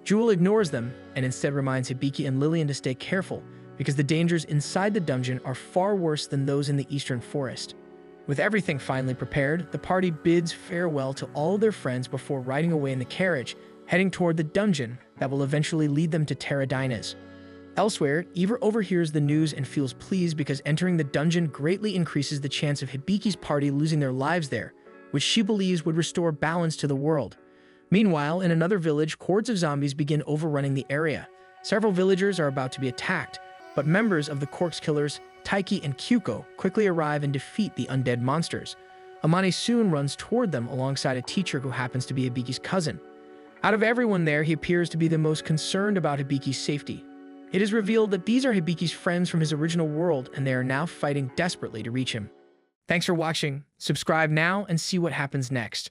Jewel ignores them and instead reminds Hibiki and Lillian to stay careful because the dangers inside the dungeon are far worse than those in the eastern forest. With everything finally prepared, the party bids farewell to all their friends before riding away in the carriage, heading toward the dungeon that will eventually lead them to Terradina's. Elsewhere, Eva overhears the news and feels pleased because entering the dungeon greatly increases the chance of Hibiki's party losing their lives there, which she believes would restore balance to the world. Meanwhile, in another village, hordes of zombies begin overrunning the area. Several villagers are about to be attacked, but members of the Corpse Killers, Taiki and Kyuko, quickly arrive and defeat the undead monsters. Amane soon runs toward them alongside a teacher who happens to be Hibiki's cousin. Out of everyone there, he appears to be the most concerned about Hibiki's safety. It is revealed that these are Hibiki's friends from his original world, and they are now fighting desperately to reach him. Thanks for watching. Subscribe now and see what happens next.